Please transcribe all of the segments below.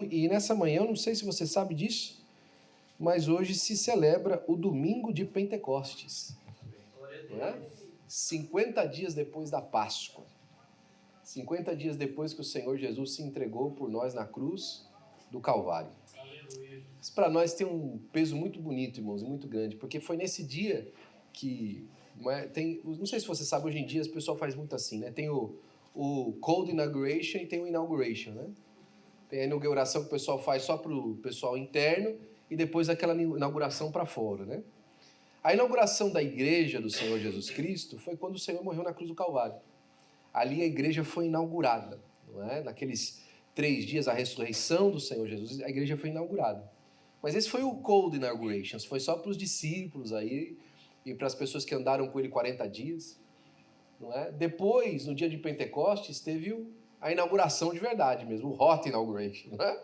E nessa manhã, eu não sei se você sabe disso, mas hoje se celebra o domingo de Pentecostes. Não é? 50 dias depois da Páscoa. 50 dias depois que o Senhor Jesus se entregou por nós na cruz do Calvário. Isso para nós tem um peso muito bonito, irmãos, e muito grande, porque foi nesse dia que não sei se você sabe, hoje em dia o pessoal faz muito assim, né? Tem o Cold Inauguration e tem o Inauguration, né? Tem a inauguração que o pessoal faz só para o pessoal interno e depois aquela inauguração para fora, né? A inauguração da igreja do Senhor Jesus Cristo foi quando o Senhor morreu na cruz do Calvário. Ali a igreja foi inaugurada, não é? Naqueles 3 dias, a ressurreição do Senhor Jesus, a igreja foi inaugurada. Mas esse foi o Cold Inauguration, foi só para os discípulos aí e para as pessoas que andaram com ele 40 dias, não é? Depois, no dia de Pentecostes, teve a inauguração de verdade mesmo, o Hot Inauguration, não é?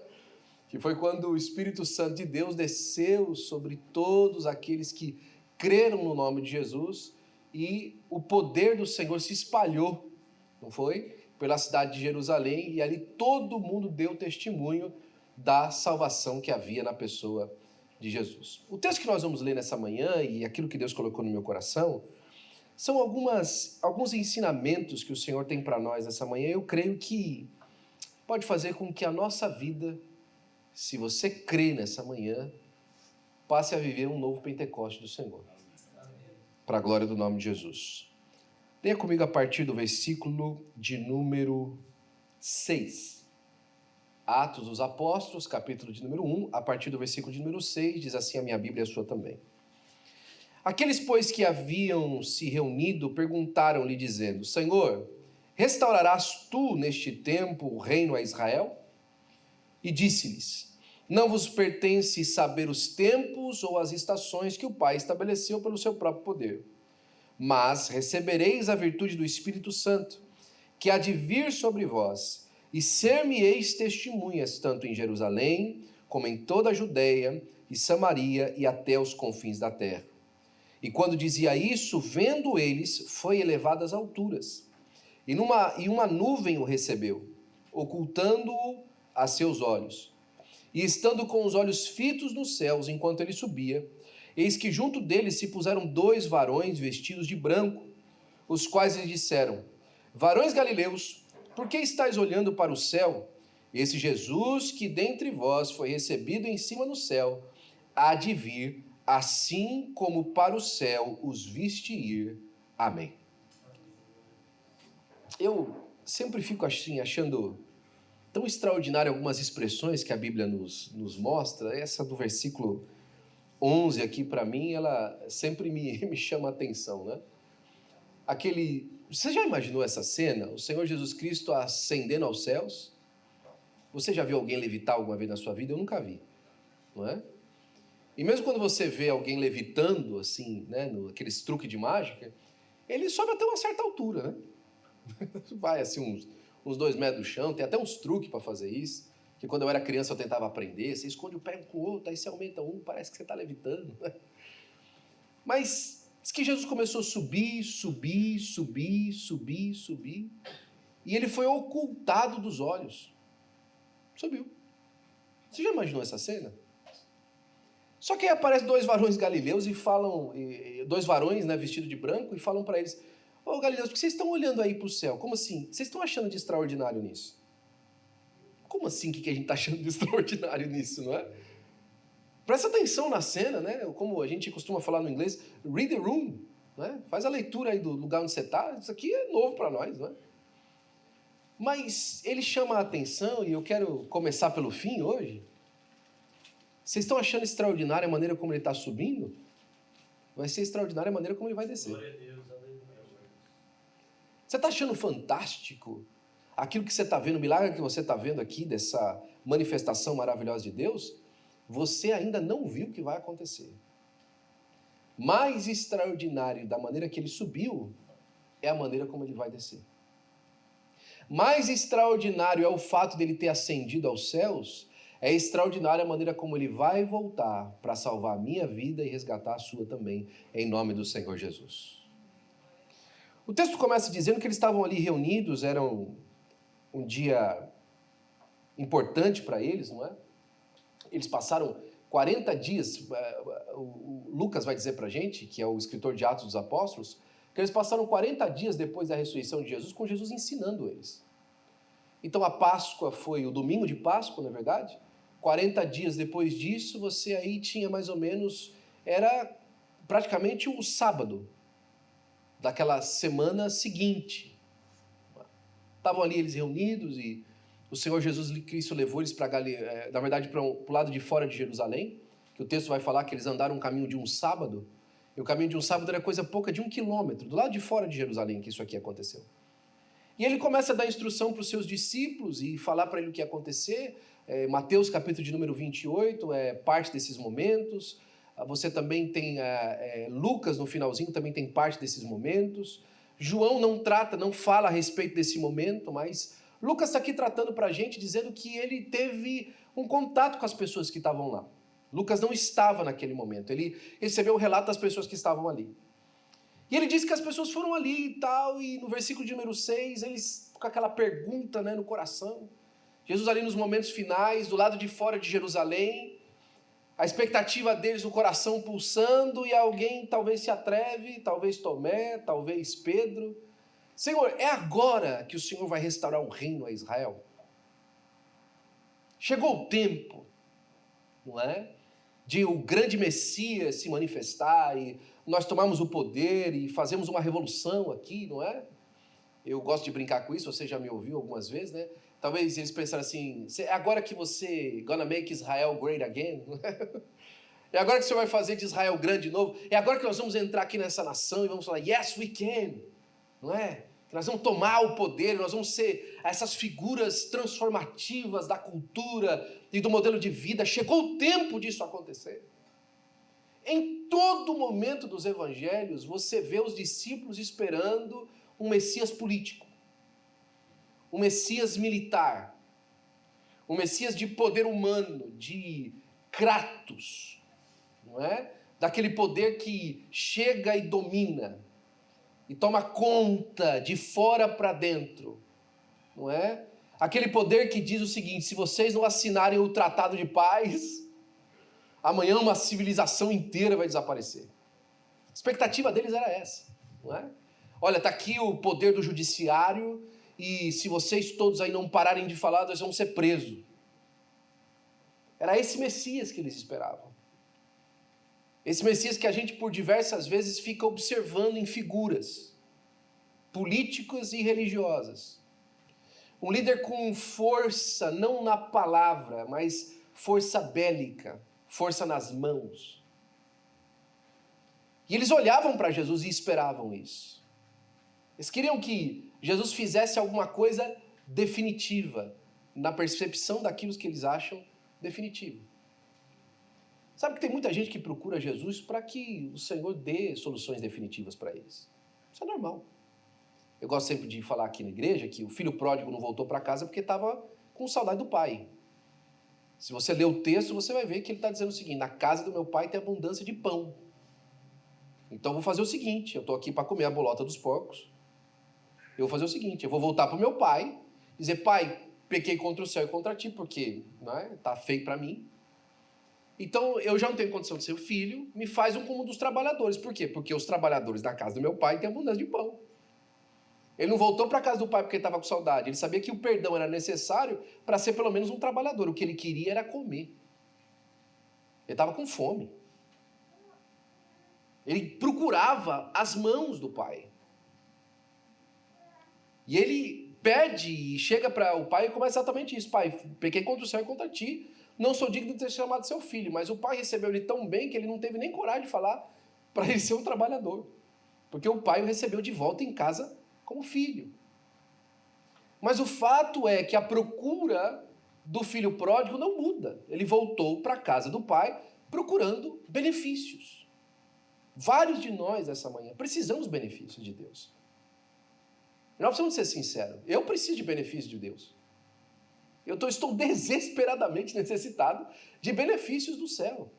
Que foi quando o Espírito Santo de Deus desceu sobre todos aqueles que creram no nome de Jesus e o poder do Senhor se espalhou, não foi? Pela cidade de Jerusalém, e ali todo mundo deu testemunho da salvação que havia na pessoa de Jesus. O texto que nós vamos ler nessa manhã e aquilo que Deus colocou no meu coração são alguns ensinamentos que o Senhor tem para nós nessa manhã. Eu creio que pode fazer com que a nossa vida, se você crê nessa manhã, passe a viver um novo Pentecoste do Senhor. Para a glória do nome de Jesus. Leia comigo a partir do versículo de número 6. Atos dos Apóstolos, capítulo de número 1, a partir do versículo de número 6, diz assim a minha Bíblia e a sua também. Aqueles, pois, que haviam se reunido, perguntaram-lhe, dizendo: Senhor, restaurarás tu neste tempo o reino a Israel? E disse-lhes: Não vos pertence saber os tempos ou as estações que o Pai estabeleceu pelo seu próprio poder. Mas recebereis a virtude do Espírito Santo, que há de vir sobre vós, e ser-me-eis testemunhas, tanto em Jerusalém, como em toda a Judeia e Samaria e até os confins da terra. E quando dizia isso, vendo eles, foi elevado às alturas. E uma nuvem o recebeu, ocultando-o a seus olhos. E estando com os olhos fitos nos céus, enquanto ele subia, eis que junto dele se puseram 2 varões vestidos de branco, os quais lhe disseram: Varões galileus, por que estáis olhando para o céu? Esse Jesus que dentre vós foi recebido em cima no céu, há de vir, assim como para o céu os viste ir. Amém. Eu sempre fico assim, achando tão extraordinário algumas expressões que a Bíblia nos mostra. Essa do versículo 11 aqui, para mim, ela sempre me chama a atenção, né? Você já imaginou essa cena? O Senhor Jesus Cristo ascendendo aos céus? Você já viu alguém levitar alguma vez na sua vida? Eu nunca vi, não é? E mesmo quando você vê alguém levitando, assim, né, aqueles truques de mágica, ele sobe até uma certa altura, né? Vai assim uns 2 metros do chão, tem até uns truques para fazer isso, que quando eu era criança eu tentava aprender. Você esconde o pé com o outro, aí você aumenta um, parece que você está levitando. Mas diz que Jesus começou a subir, e ele foi ocultado dos olhos. Subiu. Você já imaginou essa cena? Só que aí aparecem 2 varões galileus e falam, 2 varões, né, vestidos de branco, e falam para eles: Ô galileus, por que vocês estão olhando aí para o céu? Como assim? Vocês estão achando de extraordinário nisso? Como assim? O que a gente está achando de extraordinário nisso, não é? Presta atenção na cena, né? Como a gente costuma falar no inglês, read the room, né? Faz a leitura aí do lugar onde você está. Isso aqui é novo para nós, não é? Mas ele chama a atenção, e eu quero começar pelo fim hoje. Vocês estão achando extraordinária a maneira como ele está subindo? Vai ser extraordinária a maneira como ele vai descer. Glória a Deus, aleluia. Você está achando fantástico aquilo que você está vendo, o milagre que você está vendo aqui, dessa manifestação maravilhosa de Deus? Você ainda não viu o que vai acontecer. Mais extraordinário da maneira que ele subiu é a maneira como ele vai descer. Mais extraordinário é o fato dele ter ascendido aos céus. É extraordinária a maneira como ele vai voltar para salvar a minha vida e resgatar a sua também, em nome do Senhor Jesus. O texto começa dizendo que eles estavam ali reunidos, era um dia importante para eles, não é? Eles passaram 40 dias, o Lucas vai dizer para a gente, que é o escritor de Atos dos Apóstolos, que eles passaram 40 dias depois da ressurreição de Jesus, com Jesus ensinando eles. Então a Páscoa foi o domingo de Páscoa, na verdade. 40 dias depois disso, você aí tinha mais ou menos, era praticamente o sábado daquela semana seguinte. Estavam ali eles reunidos e o Senhor Jesus Cristo levou eles para na verdade, para o lado de fora de Jerusalém, que o texto vai falar que eles andaram um caminho de um sábado, e o caminho de um sábado era coisa pouca de 1 quilômetro, do lado de fora de Jerusalém que isso aqui aconteceu. E ele começa a dar instrução para os seus discípulos e falar para ele o que ia acontecer. Mateus capítulo de número 28 é parte desses momentos. Você também tem Lucas no finalzinho, também tem parte desses momentos. João não fala a respeito desse momento, mas Lucas está aqui tratando para a gente, dizendo que ele teve um contato com as pessoas que estavam lá. Lucas não estava naquele momento, ele recebeu o relato das pessoas que estavam ali. E ele diz que as pessoas foram ali e tal, e no versículo de número 6, eles com aquela pergunta, né, no coração. Jesus ali nos momentos finais, do lado de fora de Jerusalém, a expectativa deles no coração pulsando, e alguém talvez se atreve, talvez Tomé, talvez Pedro. Senhor, é agora que o Senhor vai restaurar o reino a Israel? Chegou o tempo, não é? De o grande Messias se manifestar e nós tomamos o poder e fazemos uma revolução aqui, não é? Eu gosto de brincar com isso, você já me ouviu algumas vezes, né? Talvez eles pensaram assim, é agora que você gonna make Israel great again? É agora que o Senhor vai fazer de Israel grande de novo? É agora que nós vamos entrar aqui nessa nação e vamos falar, yes we can, não é? Nós vamos tomar o poder, nós vamos ser essas figuras transformativas da cultura e do modelo de vida. Chegou o tempo disso acontecer. Em todo momento dos evangelhos, você vê os discípulos esperando um Messias político, um Messias militar, um Messias de poder humano, de Kratos, não é? Daquele poder que chega e domina, e toma conta de fora para dentro, não é? Aquele poder que diz o seguinte, se vocês não assinarem o tratado de paz, amanhã uma civilização inteira vai desaparecer. A expectativa deles era essa, não é? Olha, está aqui o poder do judiciário e se vocês todos aí não pararem de falar, nós vamos ser presos. Era esse Messias que eles esperavam. Esse Messias que a gente por diversas vezes fica observando em figuras políticas e religiosas. Um líder com força, não na palavra, mas força bélica, força nas mãos. E eles olhavam para Jesus e esperavam isso. Eles queriam que Jesus fizesse alguma coisa definitiva, na percepção daquilo que eles acham definitivo. Sabe que tem muita gente que procura Jesus para que o Senhor dê soluções definitivas para eles. Isso é normal. Eu gosto sempre de falar aqui na igreja que o filho pródigo não voltou para casa porque estava com saudade do pai. Se você ler o texto, você vai ver que ele está dizendo o seguinte, na casa do meu pai tem abundância de pão. Então eu vou fazer o seguinte, eu estou aqui para comer a bolota dos porcos. Eu vou fazer o seguinte, eu vou voltar para o meu pai, dizer, pai, pequei contra o céu e contra ti, porque está feio para mim. Então, eu já não tenho condição de ser filho, me faz um como um dos trabalhadores. Por quê? Porque os trabalhadores da casa do meu pai têm abundância de pão. Ele não voltou para a casa do pai porque ele estava com saudade. Ele sabia que o perdão era necessário para ser pelo menos um trabalhador. O que ele queria era comer. Ele estava com fome. Ele procurava as mãos do pai. E ele pede e chega para o pai e começa exatamente isso. Pai, pequei contra o céu e contra ti. Não sou digno de ter chamado seu filho, mas o pai recebeu ele tão bem que ele não teve nem coragem de falar para ele ser um trabalhador. Porque o pai o recebeu de volta em casa como filho. Mas o fato é que a procura do filho pródigo não muda. Ele voltou para a casa do pai procurando benefícios. Vários de nós essa manhã precisamos dos benefícios de Deus. Nós precisamos ser sinceros. Eu preciso de benefícios de Deus. Estou desesperadamente necessitado de benefícios do céu.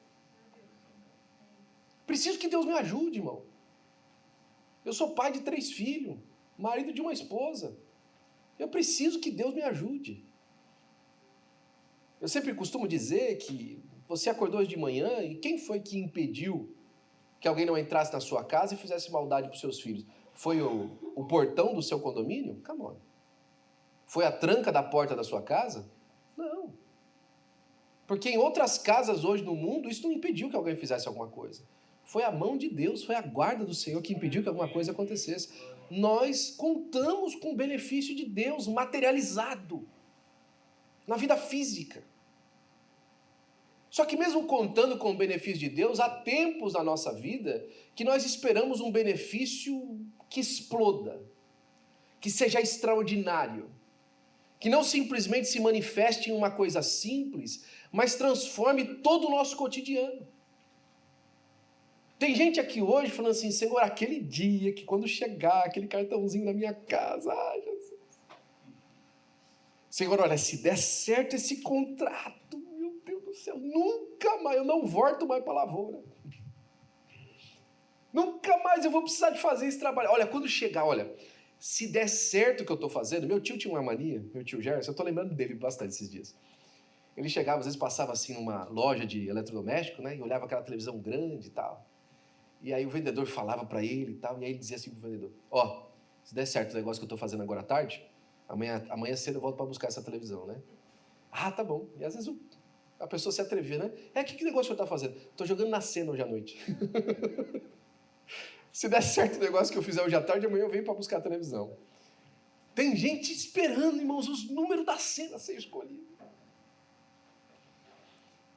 Preciso que Deus me ajude, irmão. Eu sou pai de 3 filhos, marido de uma esposa. Eu preciso que Deus me ajude. Eu sempre costumo dizer que você acordou hoje de manhã e quem foi que impediu que alguém não entrasse na sua casa e fizesse maldade para os seus filhos? Foi o portão do seu condomínio? Come on. Foi a tranca da porta da sua casa? Não. Porque em outras casas hoje no mundo, isso não impediu que alguém fizesse alguma coisa. Foi a mão de Deus, foi a guarda do Senhor que impediu que alguma coisa acontecesse. Nós contamos com o benefício de Deus materializado na vida física. Só que mesmo contando com o benefício de Deus, há tempos na nossa vida que nós esperamos um benefício que exploda, que seja extraordinário, que não simplesmente se manifeste em uma coisa simples, mas transforme todo o nosso cotidiano. Tem gente aqui hoje falando assim, Senhor, aquele dia que quando chegar aquele cartãozinho na minha casa, ai Jesus. Senhor, olha, se der certo esse contrato, meu Deus do céu, nunca mais, eu não volto mais para a lavoura. Nunca mais eu vou precisar de fazer esse trabalho. Olha, quando chegar, olha, se der certo o que eu estou fazendo, meu tio tinha uma mania, meu tio Gerson, eu estou lembrando dele bastante esses dias. Ele chegava, às vezes passava assim numa loja de eletrodoméstico, né, e olhava aquela televisão grande e tal. E aí o vendedor falava para ele e tal, e aí ele dizia assim pro vendedor, ó, se der certo o negócio que eu estou fazendo agora à tarde, amanhã cedo eu volto para buscar essa televisão, né? Ah, tá bom. E às vezes a pessoa se atrevia, né? Que negócio que eu estou fazendo? Estou jogando na Sena hoje à noite. Se der certo o negócio que eu fizer hoje à tarde, amanhã eu venho para buscar a televisão. Tem gente esperando, irmãos, os números da Sena ser escolhido.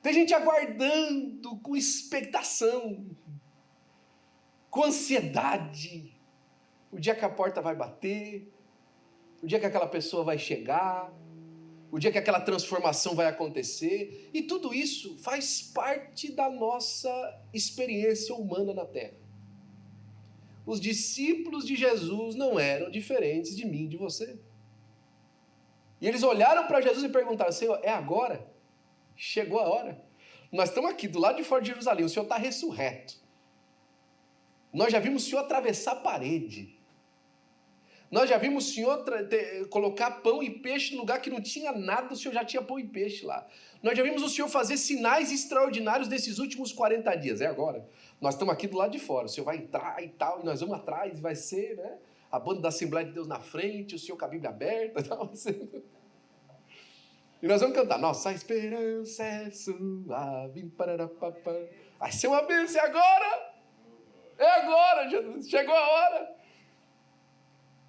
Tem gente aguardando com expectação, com ansiedade, o dia que a porta vai bater, o dia que aquela pessoa vai chegar, o dia que aquela transformação vai acontecer, e tudo isso faz parte da nossa experiência humana na Terra. Os discípulos de Jesus não eram diferentes de mim e de você. E eles olharam para Jesus e perguntaram, Senhor, é agora? Chegou a hora? Nós estamos aqui do lado de fora de Jerusalém, o Senhor está ressurreto. Nós já vimos o Senhor atravessar a parede. Nós já vimos o Senhor colocar pão e peixe no lugar que não tinha nada, o Senhor já tinha pão e peixe lá. Nós já vimos o Senhor fazer sinais extraordinários desses últimos 40 dias. É agora. Nós estamos aqui do lado de fora. O Senhor vai entrar e tal, e nós vamos atrás, e vai ser, né? A banda da Assembleia de Deus na frente, o Senhor com a Bíblia aberta. Tal, e nós vamos cantar. Nossa esperança é suave. Vai ser uma bênção, é agora. É agora, Jesus. Chegou a hora.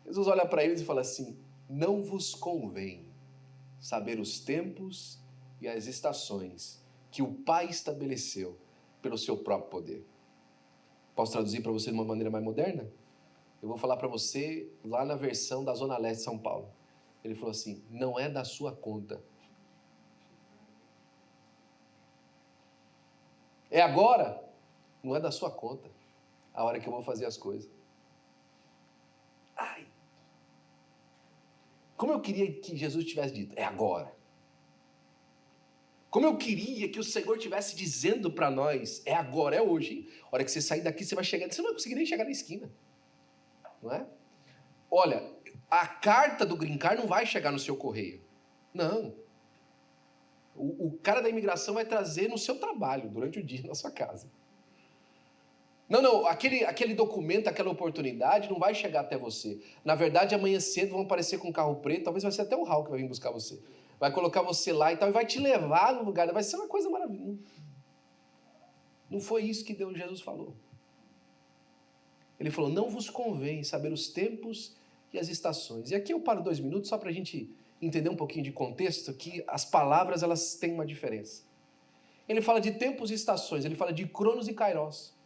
Jesus olha para eles e fala assim, não vos convém saber os tempos e as estações que o Pai estabeleceu pelo seu próprio poder. Posso traduzir para você de uma maneira mais moderna? Eu vou falar para você lá na versão da Zona Leste de São Paulo. Ele falou assim, não é da sua conta. É agora? Não é da sua conta. A hora que eu vou fazer as coisas. Ai! Como eu queria que Jesus tivesse dito, é agora. Como eu queria que o Senhor estivesse dizendo para nós, é agora, é hoje. Hein? A hora que você sair daqui, você vai chegar, você não vai conseguir nem chegar na esquina. Não é? Olha, a carta do Green Card não vai chegar no seu correio. Não. O cara da imigração vai trazer no seu trabalho, durante o dia, na sua casa. Não, aquele documento, aquela oportunidade não vai chegar até você. Na verdade, amanhã cedo vão aparecer com um carro preto, talvez vai ser até o Raul que vai vir buscar você. Vai colocar você lá e tal, e vai te levar no lugar, vai ser uma coisa maravilhosa. Não foi isso que Jesus falou. Ele falou, não vos convém saber os tempos e as estações. E aqui eu paro 2 minutos só para a gente entender um pouquinho de contexto, que as palavras elas têm uma diferença. Ele fala de tempos e estações, ele fala de cronos e kairos.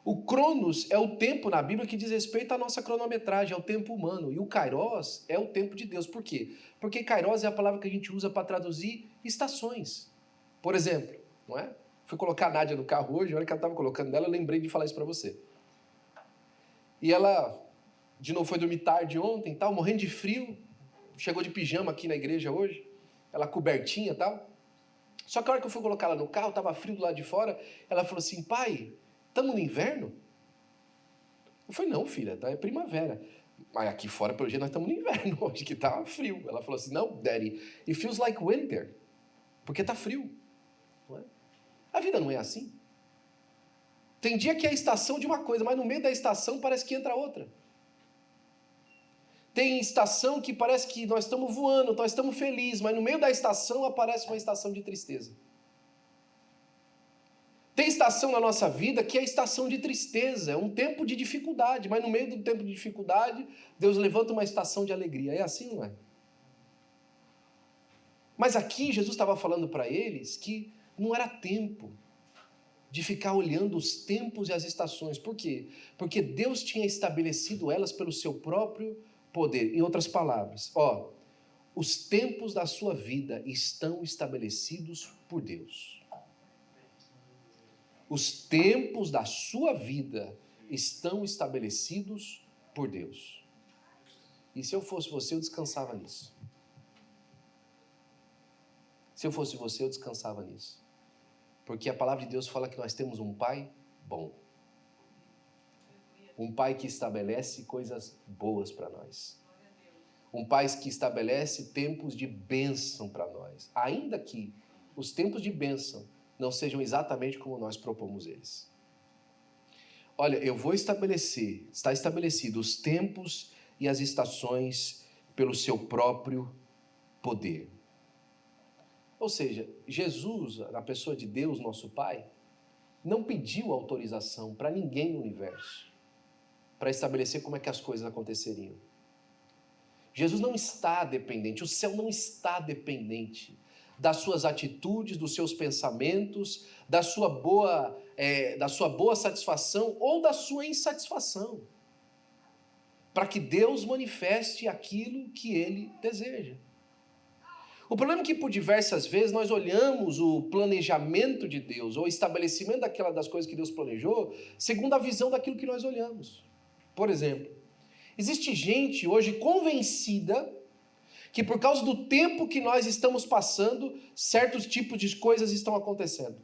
O cronos é o tempo na Bíblia que diz respeito à nossa cronometragem, é o tempo humano. E o kairos é o tempo de Deus. Por quê? Porque kairos é a palavra que a gente usa para traduzir estações. Por exemplo, não é? Fui colocar a Nádia no carro hoje, a hora que ela estava colocando dela, eu lembrei de falar isso para você. E ela, de novo, foi dormir tarde ontem e tal, morrendo de frio. Chegou de pijama aqui na igreja hoje, ela cobertinha e tal. Só que a hora que eu fui colocar ela no carro, estava frio do lado de fora, ela falou assim, pai, estamos no inverno? Eu falei, não, filha, é primavera. Mas aqui fora, pelo jeito, nós estamos no inverno hoje, que está frio. Ela falou assim, não, Daddy, it feels like winter. Porque está frio. Não é? A vida não é assim. Tem dia que é a estação de uma coisa, mas no meio da estação parece que entra outra. Tem estação que parece que nós estamos voando, nós estamos felizes, mas no meio da estação aparece uma estação de tristeza. Tem estação na nossa vida que é a estação de tristeza, é um tempo de dificuldade, mas no meio do tempo de dificuldade, Deus levanta uma estação de alegria. É assim, não é? Mas aqui Jesus estava falando para eles que não era tempo de ficar olhando os tempos e as estações. Por quê? Porque Deus tinha estabelecido elas pelo seu próprio poder. Em outras palavras, os tempos da sua vida estão estabelecidos por Deus. Os tempos da sua vida estão estabelecidos por Deus. E se eu fosse você, eu descansava nisso. Se eu fosse você, eu descansava nisso. Porque a palavra de Deus fala que nós temos um Pai bom. Um Pai que estabelece coisas boas para nós. Um Pai que estabelece tempos de bênção para nós. Ainda que os tempos de bênção não sejam exatamente como nós propomos eles. Olha, eu vou estabelecer, está estabelecido os tempos e as estações pelo seu próprio poder. Ou seja, Jesus, na pessoa de Deus, nosso Pai, não pediu autorização para ninguém no universo para estabelecer como é que as coisas aconteceriam. Jesus não está dependente, o céu não está dependente das suas atitudes, dos seus pensamentos, da sua boa satisfação ou da sua insatisfação, para que Deus manifeste aquilo que Ele deseja. O problema é que por diversas vezes nós olhamos o planejamento de Deus, ou o estabelecimento das coisas que Deus planejou, segundo a visão daquilo que nós olhamos. Por exemplo, existe gente hoje convencida que por causa do tempo que nós estamos passando, certos tipos de coisas estão acontecendo.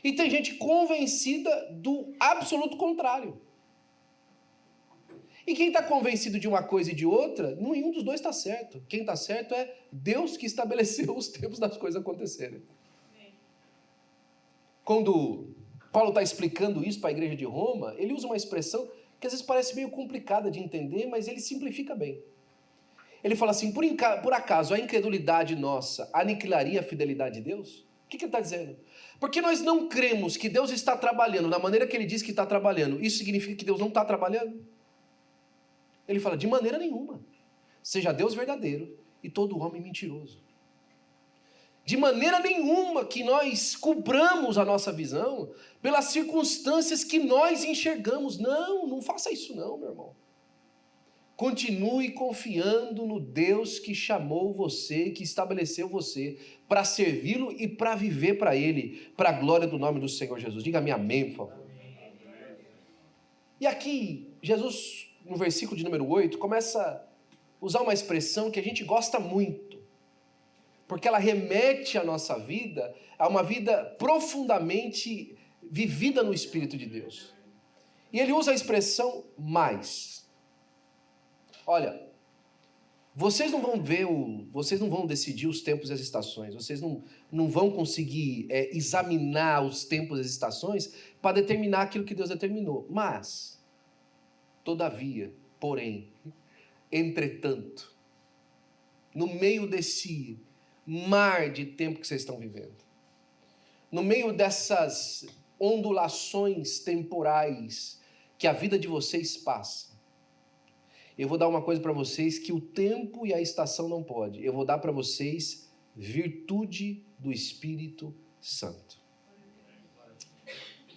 E tem gente convencida do absoluto contrário. E quem está convencido de uma coisa e de outra, nenhum dos dois está certo. Quem está certo é Deus que estabeleceu os tempos das coisas acontecerem. Quando Paulo está explicando isso para a igreja de Roma, ele usa uma expressão que às vezes parece meio complicada de entender, mas ele simplifica bem. Ele fala assim, por acaso a incredulidade nossa aniquilaria a fidelidade de Deus? O que ele está dizendo? Porque nós não cremos que Deus está trabalhando da maneira que ele diz que está trabalhando. Isso significa que Deus não está trabalhando? Ele fala, de maneira nenhuma. Seja Deus verdadeiro e todo homem mentiroso. De maneira nenhuma que nós cobramos a nossa visão pelas circunstâncias que nós enxergamos. Não faça isso não, meu irmão. Continue confiando no Deus que chamou você, que estabeleceu você para servi-lo e para viver para Ele, para a glória do nome do Senhor Jesus. Diga-me amém, por favor. E aqui, Jesus, no versículo de número 8, começa a usar uma expressão que a gente gosta muito, porque ela remete a nossa vida a uma vida profundamente vivida no Espírito de Deus. E ele usa a expressão mais. Olha, vocês não vão decidir os tempos e as estações, vocês não vão conseguir examinar os tempos e as estações para determinar aquilo que Deus determinou. Mas, todavia, porém, entretanto, no meio desse mar de tempo que vocês estão vivendo, no meio dessas ondulações temporais que a vida de vocês passa, eu vou dar uma coisa para vocês que o tempo e a estação não pode. Eu vou dar para vocês virtude do Espírito Santo.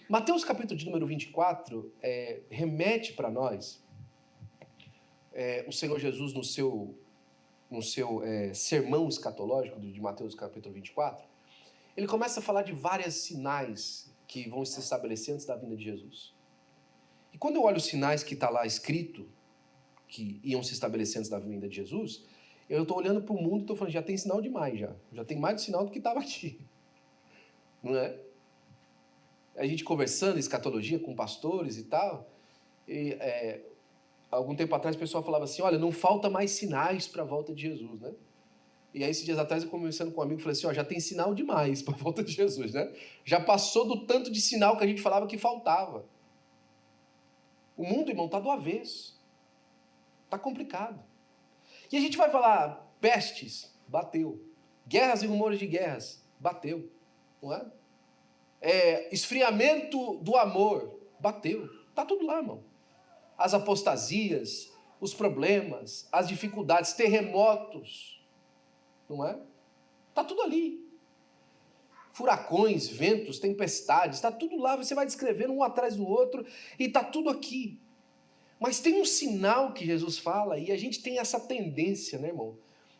Mateus capítulo de número 24 remete para nós o Senhor Jesus no seu sermão escatológico de Mateus capítulo 24. Ele começa a falar de vários sinais que vão se estabelecer antes da vinda de Jesus. E quando eu olho os sinais que está lá escrito, que iam se estabelecer antes da vinda de Jesus, eu estou olhando para o mundo e estou falando, já tem sinal demais já tem mais de sinal do que estava aqui, não é? A gente conversando escatologia com pastores e tal, e algum tempo atrás o pessoal falava assim, olha, não falta mais sinais para a volta de Jesus, né? E aí, esses dias atrás, eu conversando com um amigo, falei assim, ó, já tem sinal demais para a volta de Jesus, né? Já passou do tanto de sinal que a gente falava que faltava. O mundo, irmão, está do avesso. Está complicado. E a gente vai falar, pestes, bateu. Guerras e rumores de guerras, bateu. Não é? Esfriamento do amor, bateu. Está tudo lá, irmão. As apostasias, os problemas, as dificuldades, terremotos, não é? Está tudo ali. Furacões, ventos, tempestades, está tudo lá, você vai descrevendo um atrás do outro e está tudo aqui. Mas tem um sinal que Jesus fala e a gente tem essa tendência, né, irmão,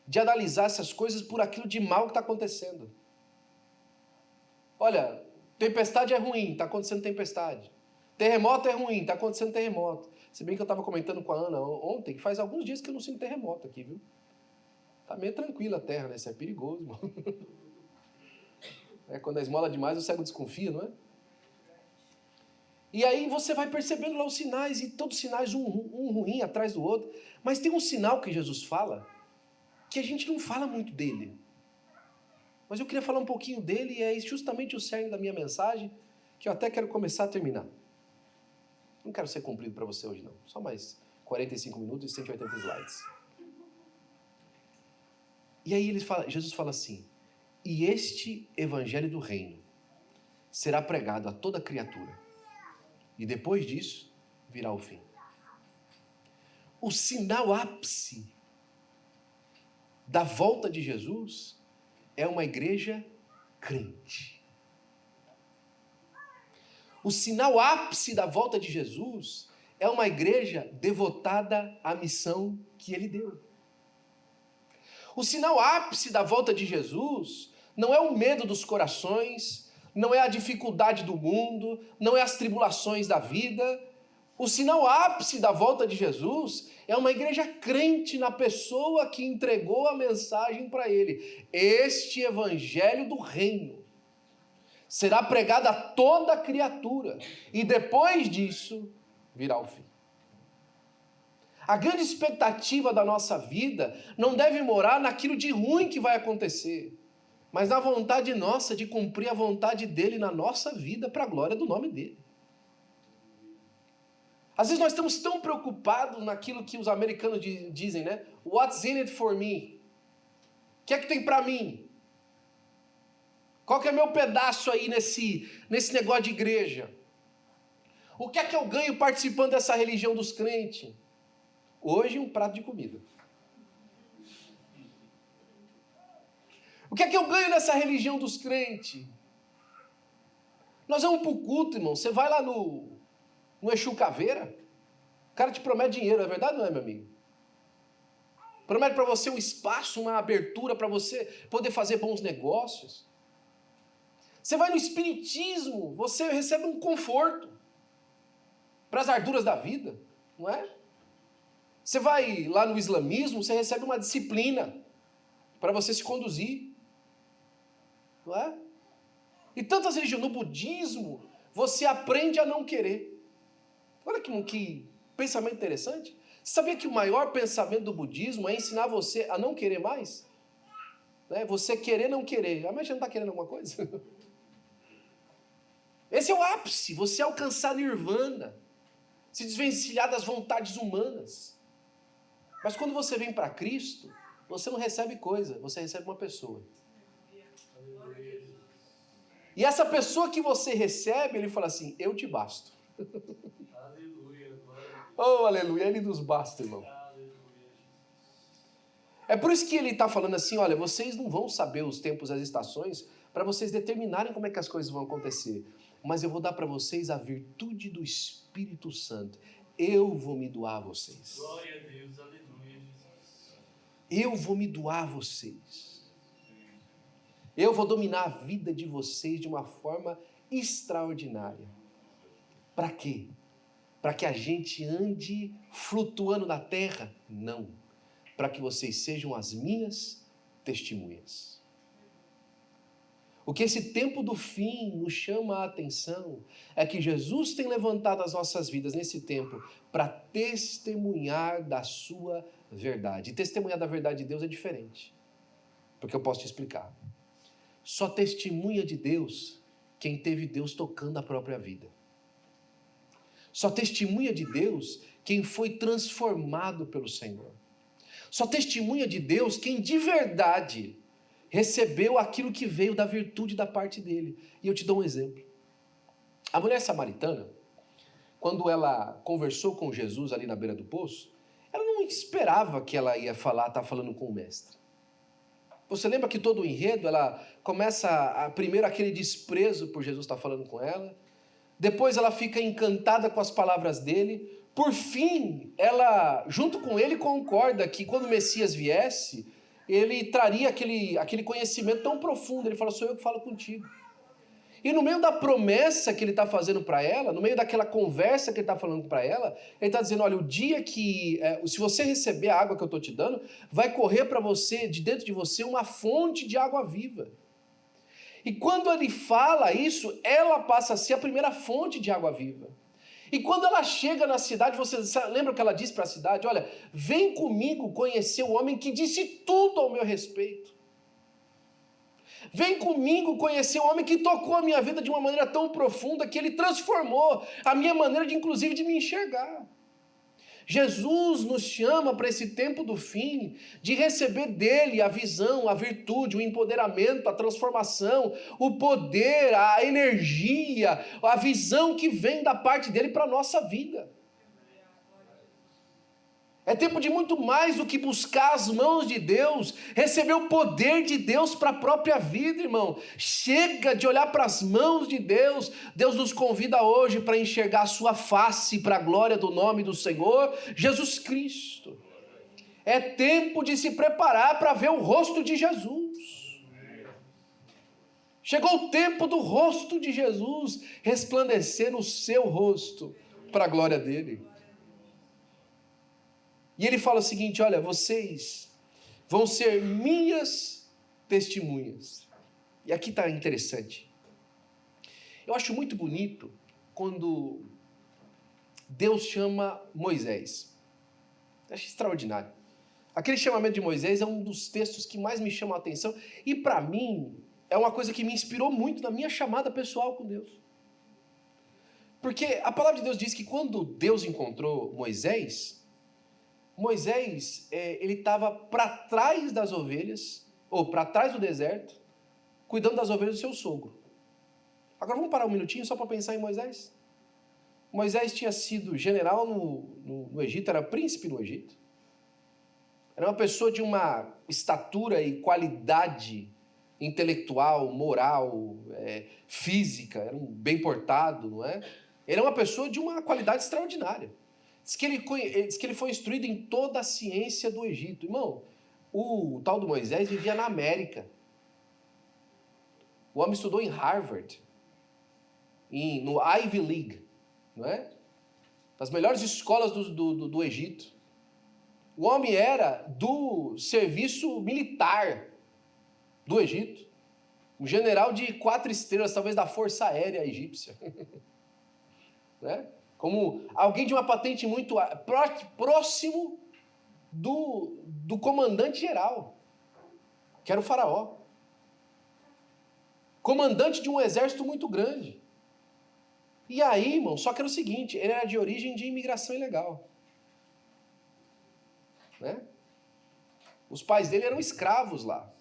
de analisar essas coisas por aquilo de mal que está acontecendo. Olha, tempestade é ruim, está acontecendo tempestade. Terremoto é ruim, está acontecendo terremoto. Se bem que eu estava comentando com a Ana ontem, que faz alguns dias que eu não sinto terremoto aqui, viu? Está meio tranquila a terra, né? Isso é perigoso, irmão. Quando a esmola demais, o cego desconfia, não é? E aí você vai percebendo lá os sinais, e todos os sinais, um ruim atrás do outro. Mas tem um sinal que Jesus fala, que a gente não fala muito dele. Mas eu queria falar um pouquinho dele, e é justamente o cerne da minha mensagem, que eu até quero começar a terminar. Não quero ser comprido para você hoje, não. Só mais 45 minutos e 180 slides. E aí Jesus fala assim, e este evangelho do reino será pregado a toda criatura. E depois disso, virá o fim. O sinal ápice da volta de Jesus é uma igreja crente. O sinal ápice da volta de Jesus é uma igreja devotada à missão que ele deu. O sinal ápice da volta de Jesus não é o medo dos corações, não é a dificuldade do mundo, não é as tribulações da vida. O sinal ápice da volta de Jesus é uma igreja crente na pessoa que entregou a mensagem para ele. Este evangelho do reino será pregado a toda criatura e depois disso virá o fim. A grande expectativa da nossa vida não deve morar naquilo de ruim que vai acontecer, mas na vontade nossa de cumprir a vontade dele na nossa vida para a glória do nome dele. Às vezes nós estamos tão preocupados naquilo que os americanos dizem, né? What's in it for me? O que é que tem para mim? Qual que é meu pedaço aí nesse negócio de igreja? O que é que eu ganho participando dessa religião dos crentes? Hoje, um prato de comida. O que é que eu ganho nessa religião dos crentes? Nós vamos para o culto, irmão. Você vai lá no Exu Caveira, o cara te promete dinheiro, é verdade ou não é, meu amigo? Promete para você um espaço, uma abertura para você poder fazer bons negócios. Você vai no espiritismo, você recebe um conforto para as arduras da vida, não é? Você vai lá no islamismo, você recebe uma disciplina para você se conduzir, não é? E tantas religiões, no budismo, você aprende a não querer. Olha que pensamento interessante. Você sabia que o maior pensamento do budismo é ensinar você a não querer mais? Né? Você querer não querer. Mas você não está querendo alguma coisa? Esse é o ápice, você alcançar nirvana, se desvencilhar das vontades humanas. Mas quando você vem para Cristo, você não recebe coisa, você recebe uma pessoa. E essa pessoa que você recebe, ele fala assim, eu te basto. Aleluia. Oh, aleluia, ele nos basta, irmão. É por isso que ele está falando assim, olha, vocês não vão saber os tempos, as estações, para vocês determinarem como é que as coisas vão acontecer. Mas eu vou dar para vocês a virtude do Espírito Santo. Eu vou me doar a vocês. Glória a Deus, aleluia. Eu vou me doar a vocês. Eu vou dominar a vida de vocês de uma forma extraordinária. Para quê? Para que a gente ande flutuando na terra? Não. Para que vocês sejam as minhas testemunhas. O que esse tempo do fim nos chama a atenção é que Jesus tem levantado as nossas vidas nesse tempo para testemunhar da sua verdade. E testemunhar da verdade de Deus é diferente, porque eu posso te explicar. Só testemunha de Deus quem teve Deus tocando a própria vida. Só testemunha de Deus quem foi transformado pelo Senhor. Só testemunha de Deus quem de verdade recebeu aquilo que veio da virtude da parte dele. E eu te dou um exemplo. A mulher samaritana, quando ela conversou com Jesus ali na beira do poço, ela não esperava que ela ia estar falando com o mestre. Você lembra que todo o enredo, ela começa primeiro aquele desprezo por Jesus estar falando com ela, depois ela fica encantada com as palavras dele, por fim, ela, junto com ele, concorda que quando o Messias viesse, ele traria aquele conhecimento tão profundo. Ele fala, sou eu que falo contigo. E no meio da promessa que ele está fazendo para ela, no meio daquela conversa que ele está falando para ela, ele está dizendo, olha, o dia que, se você receber a água que eu estou te dando, vai correr para você, de dentro de você, uma fonte de água viva. E quando ele fala isso, ela passa a ser a primeira fonte de água viva. E quando ela chega na cidade, você lembra o que ela disse para a cidade? Olha, vem comigo conhecer o homem que disse tudo ao meu respeito. Vem comigo conhecer o homem que tocou a minha vida de uma maneira tão profunda que ele transformou a minha maneira de, inclusive, de me enxergar. Jesus nos chama para esse tempo do fim, de receber dele a visão, a virtude, o empoderamento, a transformação, o poder, a energia, a visão que vem da parte dele para a nossa vida. É tempo de muito mais do que buscar as mãos de Deus, receber o poder de Deus para a própria vida, irmão. Chega de olhar para as mãos de Deus. Deus nos convida hoje para enxergar a sua face para a glória do nome do Senhor, Jesus Cristo. É tempo de se preparar para ver o rosto de Jesus. Chegou o tempo do rosto de Jesus resplandecer no seu rosto para a glória dele. E ele fala o seguinte, olha, vocês vão ser minhas testemunhas. E aqui está interessante. Eu acho muito bonito quando Deus chama Moisés. Eu acho extraordinário. Aquele chamamento de Moisés é um dos textos que mais me chama a atenção. E para mim, é uma coisa que me inspirou muito na minha chamada pessoal com Deus. Porque a palavra de Deus diz que quando Deus encontrou Moisés, ele estava para trás das ovelhas, ou para trás do deserto, cuidando das ovelhas do seu sogro. Agora vamos parar um minutinho só para pensar em Moisés. Moisés tinha sido general no Egito, era príncipe no Egito. Era uma pessoa de uma estatura e qualidade intelectual, moral, física, era um bem portado, não é? Ele é uma pessoa de uma qualidade extraordinária. Diz que ele foi instruído em toda a ciência do Egito. Irmão, o tal do Moisés vivia na América. O homem estudou em Harvard, no Ivy League, não é? Das melhores escolas do Egito. O homem era do serviço militar do Egito. Um general de 4 estrelas, talvez da Força Aérea Egípcia. Né? Como alguém de uma patente muito próximo do comandante geral, que era o faraó. Comandante de um exército muito grande. E aí, irmão, só que era o seguinte, ele era de origem de imigração ilegal. Né? Os pais dele eram escravos lá.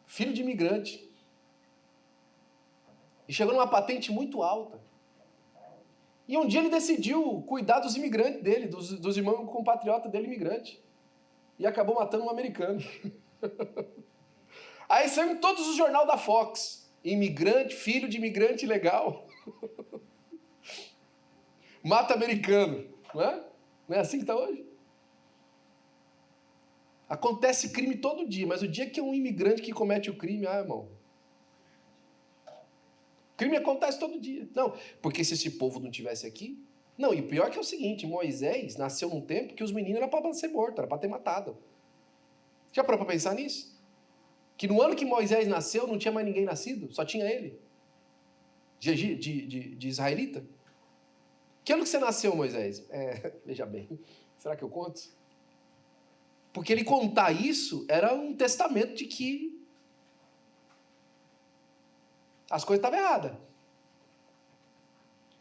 Filho de imigrante. E chegou numa patente muito alta. E um dia ele decidiu cuidar dos imigrantes dele, dos irmãos compatriotas dele imigrante. E acabou matando um americano. Aí saiu em todos os jornais da Fox. Imigrante, filho de imigrante ilegal. Mata americano. Não é? Não é assim que está hoje? Acontece crime todo dia, mas o dia que é um imigrante que comete o crime, irmão. Crime acontece todo dia. Não, porque se esse povo não tivesse aqui... Não, e o pior que é o seguinte, Moisés nasceu num tempo que os meninos eram para ser mortos, era para ter matado. Já parou para pensar nisso? Que no ano que Moisés nasceu, não tinha mais ninguém nascido, só tinha ele, de israelita. Que ano que você nasceu, Moisés? Veja bem, será que eu conto? Porque ele contar isso era um testamento de que as coisas estavam erradas.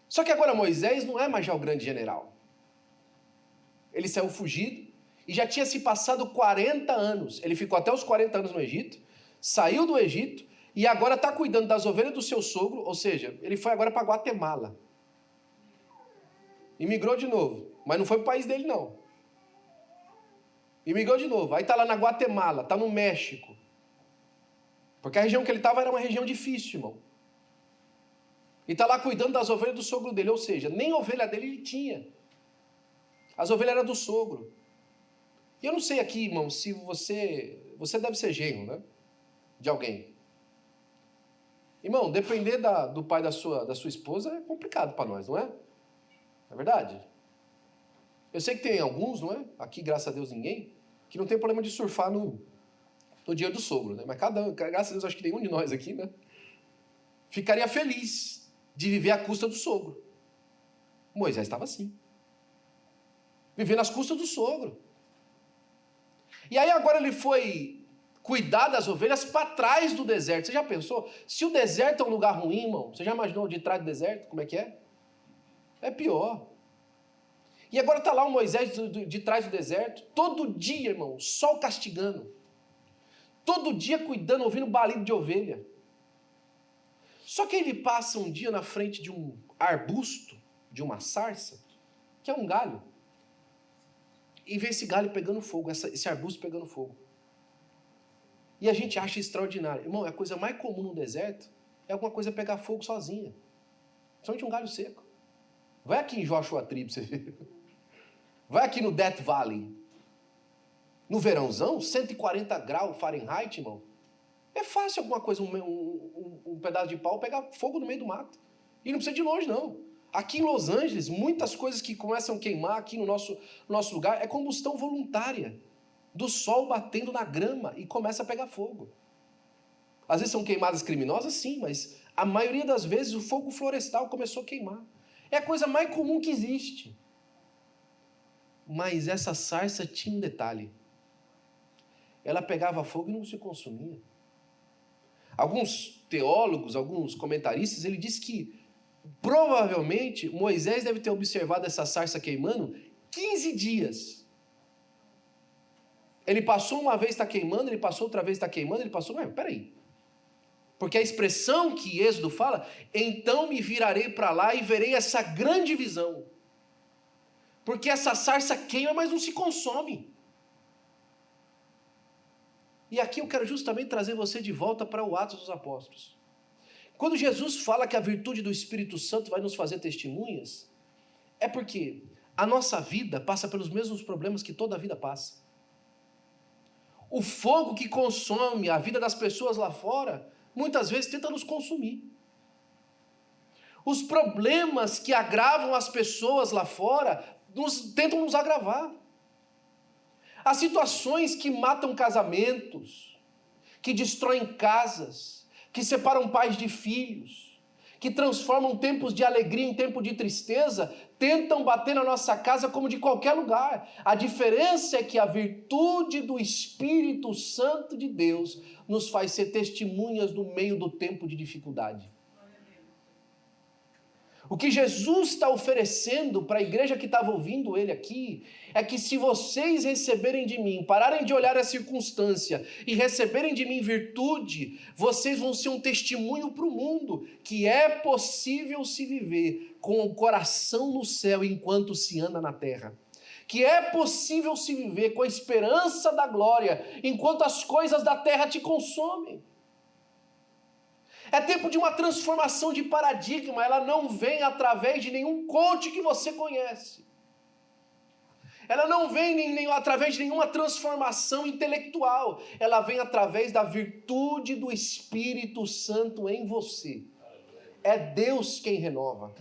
Só que agora Moisés não é mais já o grande general. Ele saiu fugido e já tinha se passado 40 anos. Ele ficou até os 40 anos no Egito, saiu do Egito e agora está cuidando das ovelhas do seu sogro, ou seja, ele foi agora para Guatemala. Imigrou de novo, mas não foi para o país dele não. Imigrou de novo, aí está lá na Guatemala, está no México. Porque a região que ele estava era uma região difícil, irmão. E está lá cuidando das ovelhas do sogro dele, ou seja, nem ovelha dele ele tinha. As ovelhas eram do sogro. E eu não sei aqui, irmão, se você deve ser genro, né? De alguém. Irmão, depender do pai da sua esposa é complicado para nós, não é? Não é verdade? Eu sei que tem alguns, não é? Aqui, graças a Deus, ninguém, que não tem problema de surfar no dinheiro do sogro, né? Mas graças a Deus, acho que nenhum de nós aqui, né? Ficaria feliz de viver à custa do sogro. Moisés estava assim. Vivendo às custas do sogro. E aí agora ele foi cuidar das ovelhas para trás do deserto. Você já pensou? Se o deserto é um lugar ruim, irmão, você já imaginou de trás do deserto? Como é que é? É pior. E agora está lá o Moisés de trás do deserto, todo dia, irmão, sol castigando. Todo dia cuidando, ouvindo balido de ovelha. Só que ele passa um dia na frente de um arbusto, de uma sarça, que é um galho. E vê esse galho pegando fogo, esse arbusto pegando fogo. E a gente acha extraordinário. Irmão, a coisa mais comum no deserto é alguma coisa pegar fogo sozinha. Principalmente um galho seco. Vai aqui em Joshua Tree pra você ver. Vai aqui no Death Valley. No verãozão, 140 graus Fahrenheit, irmão. É fácil alguma coisa, um pedaço de pau pegar fogo no meio do mato. E não precisa de longe, não. Aqui em Los Angeles, muitas coisas que começam a queimar aqui no nosso lugar é combustão voluntária. Do sol batendo na grama e começa a pegar fogo. Às vezes são queimadas criminosas, sim, mas a maioria das vezes o fogo florestal começou a queimar. É a coisa mais comum que existe. Mas essa sarça tinha um detalhe. Ela pegava fogo e não se consumia. Alguns teólogos, alguns comentaristas, ele diz que provavelmente Moisés deve ter observado essa sarça queimando 15 dias. Ele passou uma vez, está queimando, ele passou outra vez, está queimando, ele passou... Mas peraí. Porque a expressão que Êxodo fala, então me virarei para lá e verei essa grande visão. Porque essa sarça queima, mas não se consome. E aqui eu quero justamente trazer você de volta para o Atos dos Apóstolos. Quando Jesus fala que a virtude do Espírito Santo vai nos fazer testemunhas, é porque a nossa vida passa pelos mesmos problemas que toda a vida passa. O fogo que consome a vida das pessoas lá fora, muitas vezes tenta nos consumir. Os problemas que agravam as pessoas lá fora, tentam nos agravar. As situações que matam casamentos, que destroem casas, que separam pais de filhos, que transformam tempos de alegria em tempo de tristeza, tentam bater na nossa casa como de qualquer lugar. A diferença é que a virtude do Espírito Santo de Deus nos faz ser testemunhas no meio do tempo de dificuldade. O que Jesus está oferecendo para a igreja que estava ouvindo ele aqui, é que se vocês receberem de mim, pararem de olhar a circunstância e receberem de mim virtude, vocês vão ser um testemunho para o mundo, que é possível se viver com o coração no céu enquanto se anda na terra. Que é possível se viver com a esperança da glória, enquanto as coisas da terra te consomem. É tempo de uma transformação de paradigma, ela não vem através de nenhum coach que você conhece. Ela não vem através de nenhuma transformação intelectual, ela vem através da virtude do Espírito Santo em você. É Deus quem renova.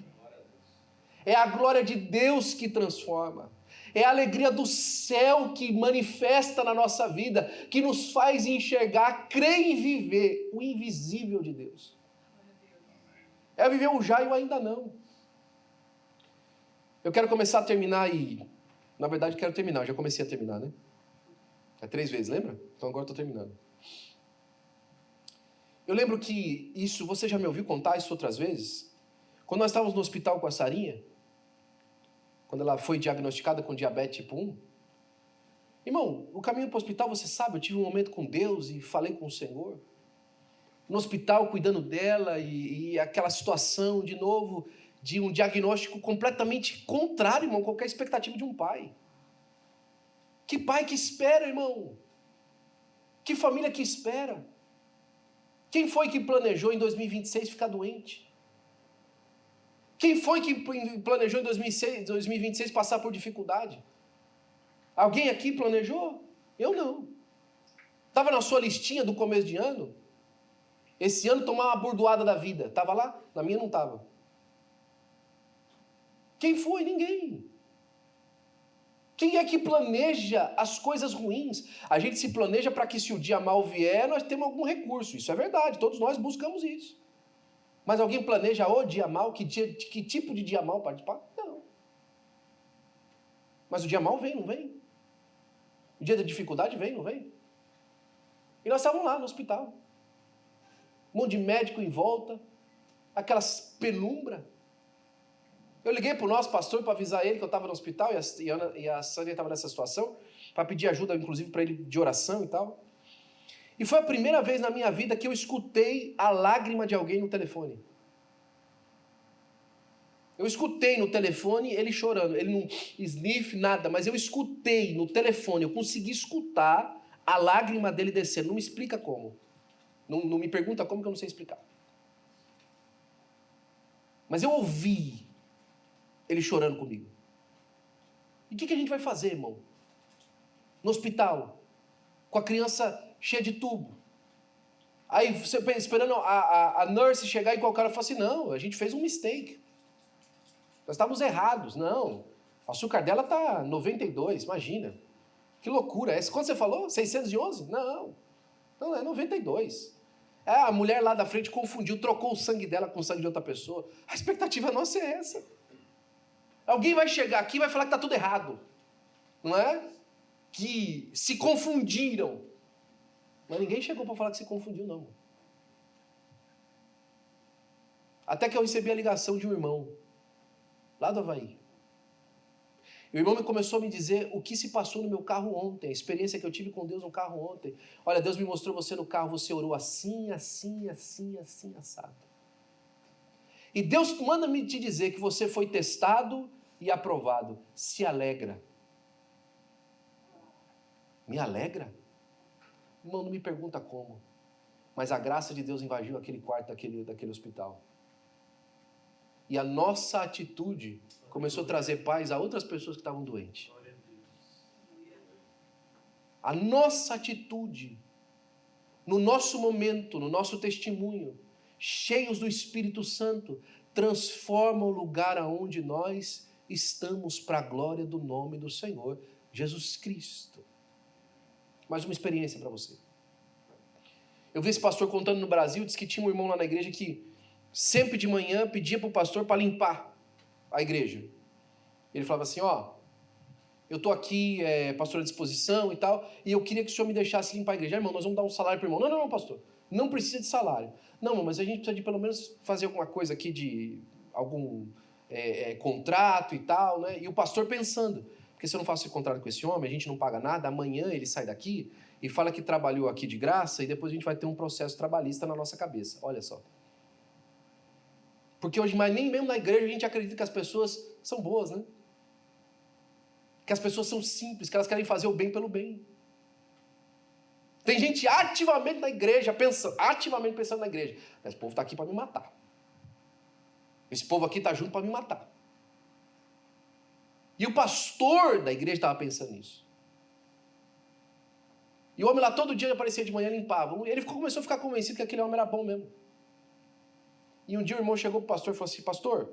É a glória de Deus que transforma. É a alegria do céu que manifesta na nossa vida, que nos faz enxergar, crer e viver o invisível de Deus. É viver o já e o ainda não. Eu quero começar a terminar e... Na verdade, quero terminar. Eu já comecei a terminar, né? É 3 vezes, lembra? Então agora estou terminando. Eu lembro que isso... Você já me ouviu contar isso outras vezes? Quando nós estávamos no hospital com a Sarinha, quando ela foi diagnosticada com diabetes tipo 1, irmão, o caminho para o hospital, você sabe, eu tive um momento com Deus e falei com o Senhor. No hospital, cuidando dela e aquela situação, de novo, de um diagnóstico completamente contrário, irmão, a qualquer expectativa de um pai. Que pai que espera, irmão? Que família que espera? Quem foi que planejou em 2026 ficar doente? Quem foi que planejou em 2026 passar por dificuldade? Alguém aqui planejou? Eu não. Estava na sua listinha do começo de ano? Esse ano tomar uma burdoada da vida. Estava lá? Na minha não estava. Quem foi? Ninguém. Quem é que planeja as coisas ruins? A gente se planeja para que se o dia mal vier, nós temos algum recurso. Isso é verdade, todos nós buscamos isso. Mas alguém planeja o dia mal? Que tipo de dia mal participar? Não. Mas o dia mal vem, não vem? O dia da dificuldade vem, não vem? E nós estávamos lá no hospital. Um monte de médico em volta, aquelas penumbra. Eu liguei para o nosso pastor para avisar ele que eu estava no hospital e a Sânia estava nessa situação, para pedir ajuda, inclusive, para ele de oração e tal. E foi a primeira vez na minha vida que eu escutei a lágrima de alguém no telefone. Eu escutei no telefone ele chorando, ele não sniff, nada, mas eu escutei no telefone, eu consegui escutar a lágrima dele descendo. Não me explica como. Não me pergunta como, que eu não sei explicar. Mas eu ouvi ele chorando comigo. E o que a gente vai fazer, irmão? No hospital, com a criança cheia de tubo. Aí você esperando a nurse chegar e qualquer cara fala assim, não, a gente fez um mistake. Nós estávamos errados, não. O açúcar dela está 92, imagina. Que loucura é essa? Quanto você falou? 611? Não, é 92. A mulher lá da frente confundiu, trocou o sangue dela com o sangue de outra pessoa. A expectativa nossa é essa. Alguém vai chegar aqui e vai falar que está tudo errado. Não é? Que se confundiram. Mas ninguém chegou para falar que se confundiu, não. Até que eu recebi a ligação de um irmão, lá do Havaí. E o irmão começou a me dizer o que se passou no meu carro ontem, a experiência que eu tive com Deus no carro ontem. Olha, Deus me mostrou você no carro, você orou assim, assim, assim, assim, assado. E Deus manda-me te dizer que você foi testado e aprovado. Se alegra. Me alegra? Irmão, não me pergunta como. Mas a graça de Deus invadiu aquele quarto daquele hospital. E a nossa atitude começou a trazer paz a outras pessoas que estavam doentes. A nossa atitude, no nosso momento, no nosso testemunho, cheios do Espírito Santo, transforma o lugar aonde nós estamos para a glória do nome do Senhor Jesus Cristo. Mais uma experiência para você. Eu vi esse pastor contando no Brasil, disse que tinha um irmão lá na igreja que sempre de manhã pedia para o pastor para limpar a igreja. Ele falava assim, eu estou aqui, pastor, à disposição e tal, e eu queria que o senhor me deixasse limpar a igreja. Irmão, nós vamos dar um salário para o irmão. Não, pastor, não precisa de salário. Não, mas a gente precisa de pelo menos fazer alguma coisa aqui de algum contrato e tal, né? E o pastor pensando, porque se eu não faço esse contrato com esse homem, a gente não paga nada, amanhã ele sai daqui e fala que trabalhou aqui de graça e depois a gente vai ter um processo trabalhista na nossa cabeça. Olha só. Porque hoje, mas nem mesmo na igreja, a gente acredita que as pessoas são boas, né? Que as pessoas são simples, que elas querem fazer o bem pelo bem. Tem gente ativamente na igreja, ativamente pensando na igreja. Esse povo está aqui para me matar. Esse povo aqui está junto para me matar. E o pastor da igreja estava pensando nisso. E o homem lá todo dia aparecia de manhã e limpava. Ele começou a ficar convencido que aquele homem era bom mesmo. E um dia o irmão chegou para o pastor e falou assim, pastor,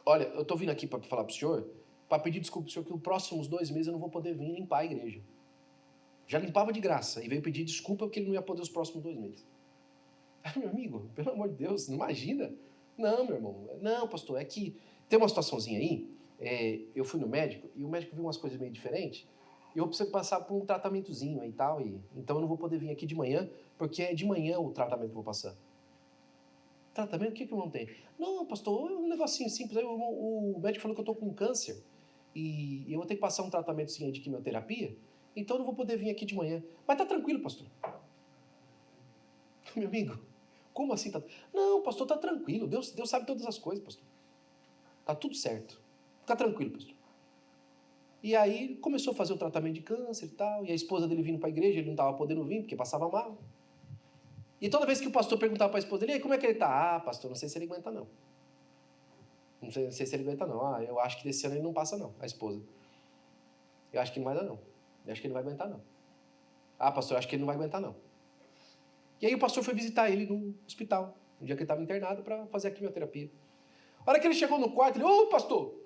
olha, eu estou vindo aqui para falar para o senhor para pedir desculpa pro senhor que os próximos 2 meses eu não vou poder vir limpar a igreja. Já limpava de graça e veio pedir desculpa porque ele não ia poder os próximos 2 meses. Meu amigo, pelo amor de Deus, não imagina. Não, meu irmão, não, pastor, é que tem uma situaçãozinha aí, eu fui no médico e o médico viu umas coisas meio diferentes e eu preciso passar por um tratamentozinho e tal, então eu não vou poder vir aqui de manhã, porque é de manhã o tratamento que eu vou passar. Tratamento? O que eu não tenho? Não, pastor, é um negocinho simples, aí o médico falou que eu estou com câncer e eu vou ter que passar um tratamentozinho aí de quimioterapia, então eu não vou poder vir aqui de manhã. Mas tá tranquilo, pastor. Meu amigo, como assim? Não, pastor, tá tranquilo. Deus sabe todas as coisas, pastor. Tá tudo certo. Fica tranquilo, pastor. E aí começou a fazer o tratamento de câncer e tal, e a esposa dele vindo para a igreja, ele não estava podendo vir, porque passava mal. E toda vez que o pastor perguntava para a esposa dele, como é que ele está? Ah, pastor, não sei se ele aguenta não. Não sei se ele aguenta não. Ah, eu acho que desse ano ele não passa não, a esposa. Eu acho que ele não vai dar não. Eu acho que ele não vai aguentar não. Ah, pastor, eu acho que ele não vai aguentar não. E aí o pastor foi visitar ele no hospital, no dia que ele estava internado para fazer a quimioterapia. A hora que ele chegou no quarto, ele, ô pastor,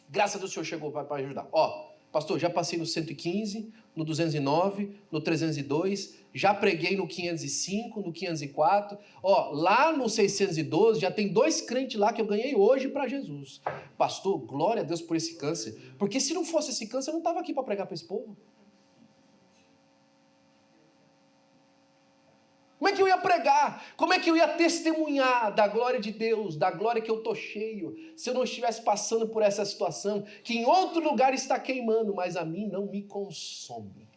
graças a Deus o senhor chegou para ajudar. Ó, pastor, já passei no 115, no 209, no 302, já preguei no 505, no 504. Ó, lá no 612 já tem 2 crentes lá que eu ganhei hoje para Jesus. Pastor, glória a Deus por esse câncer. Porque se não fosse esse câncer, eu não estava aqui para pregar para esse povo. Como é que eu ia pregar? Como é que eu ia testemunhar da glória de Deus, da glória que eu estou cheio, se eu não estivesse passando por essa situação, que em outro lugar está queimando, mas a mim não me consome.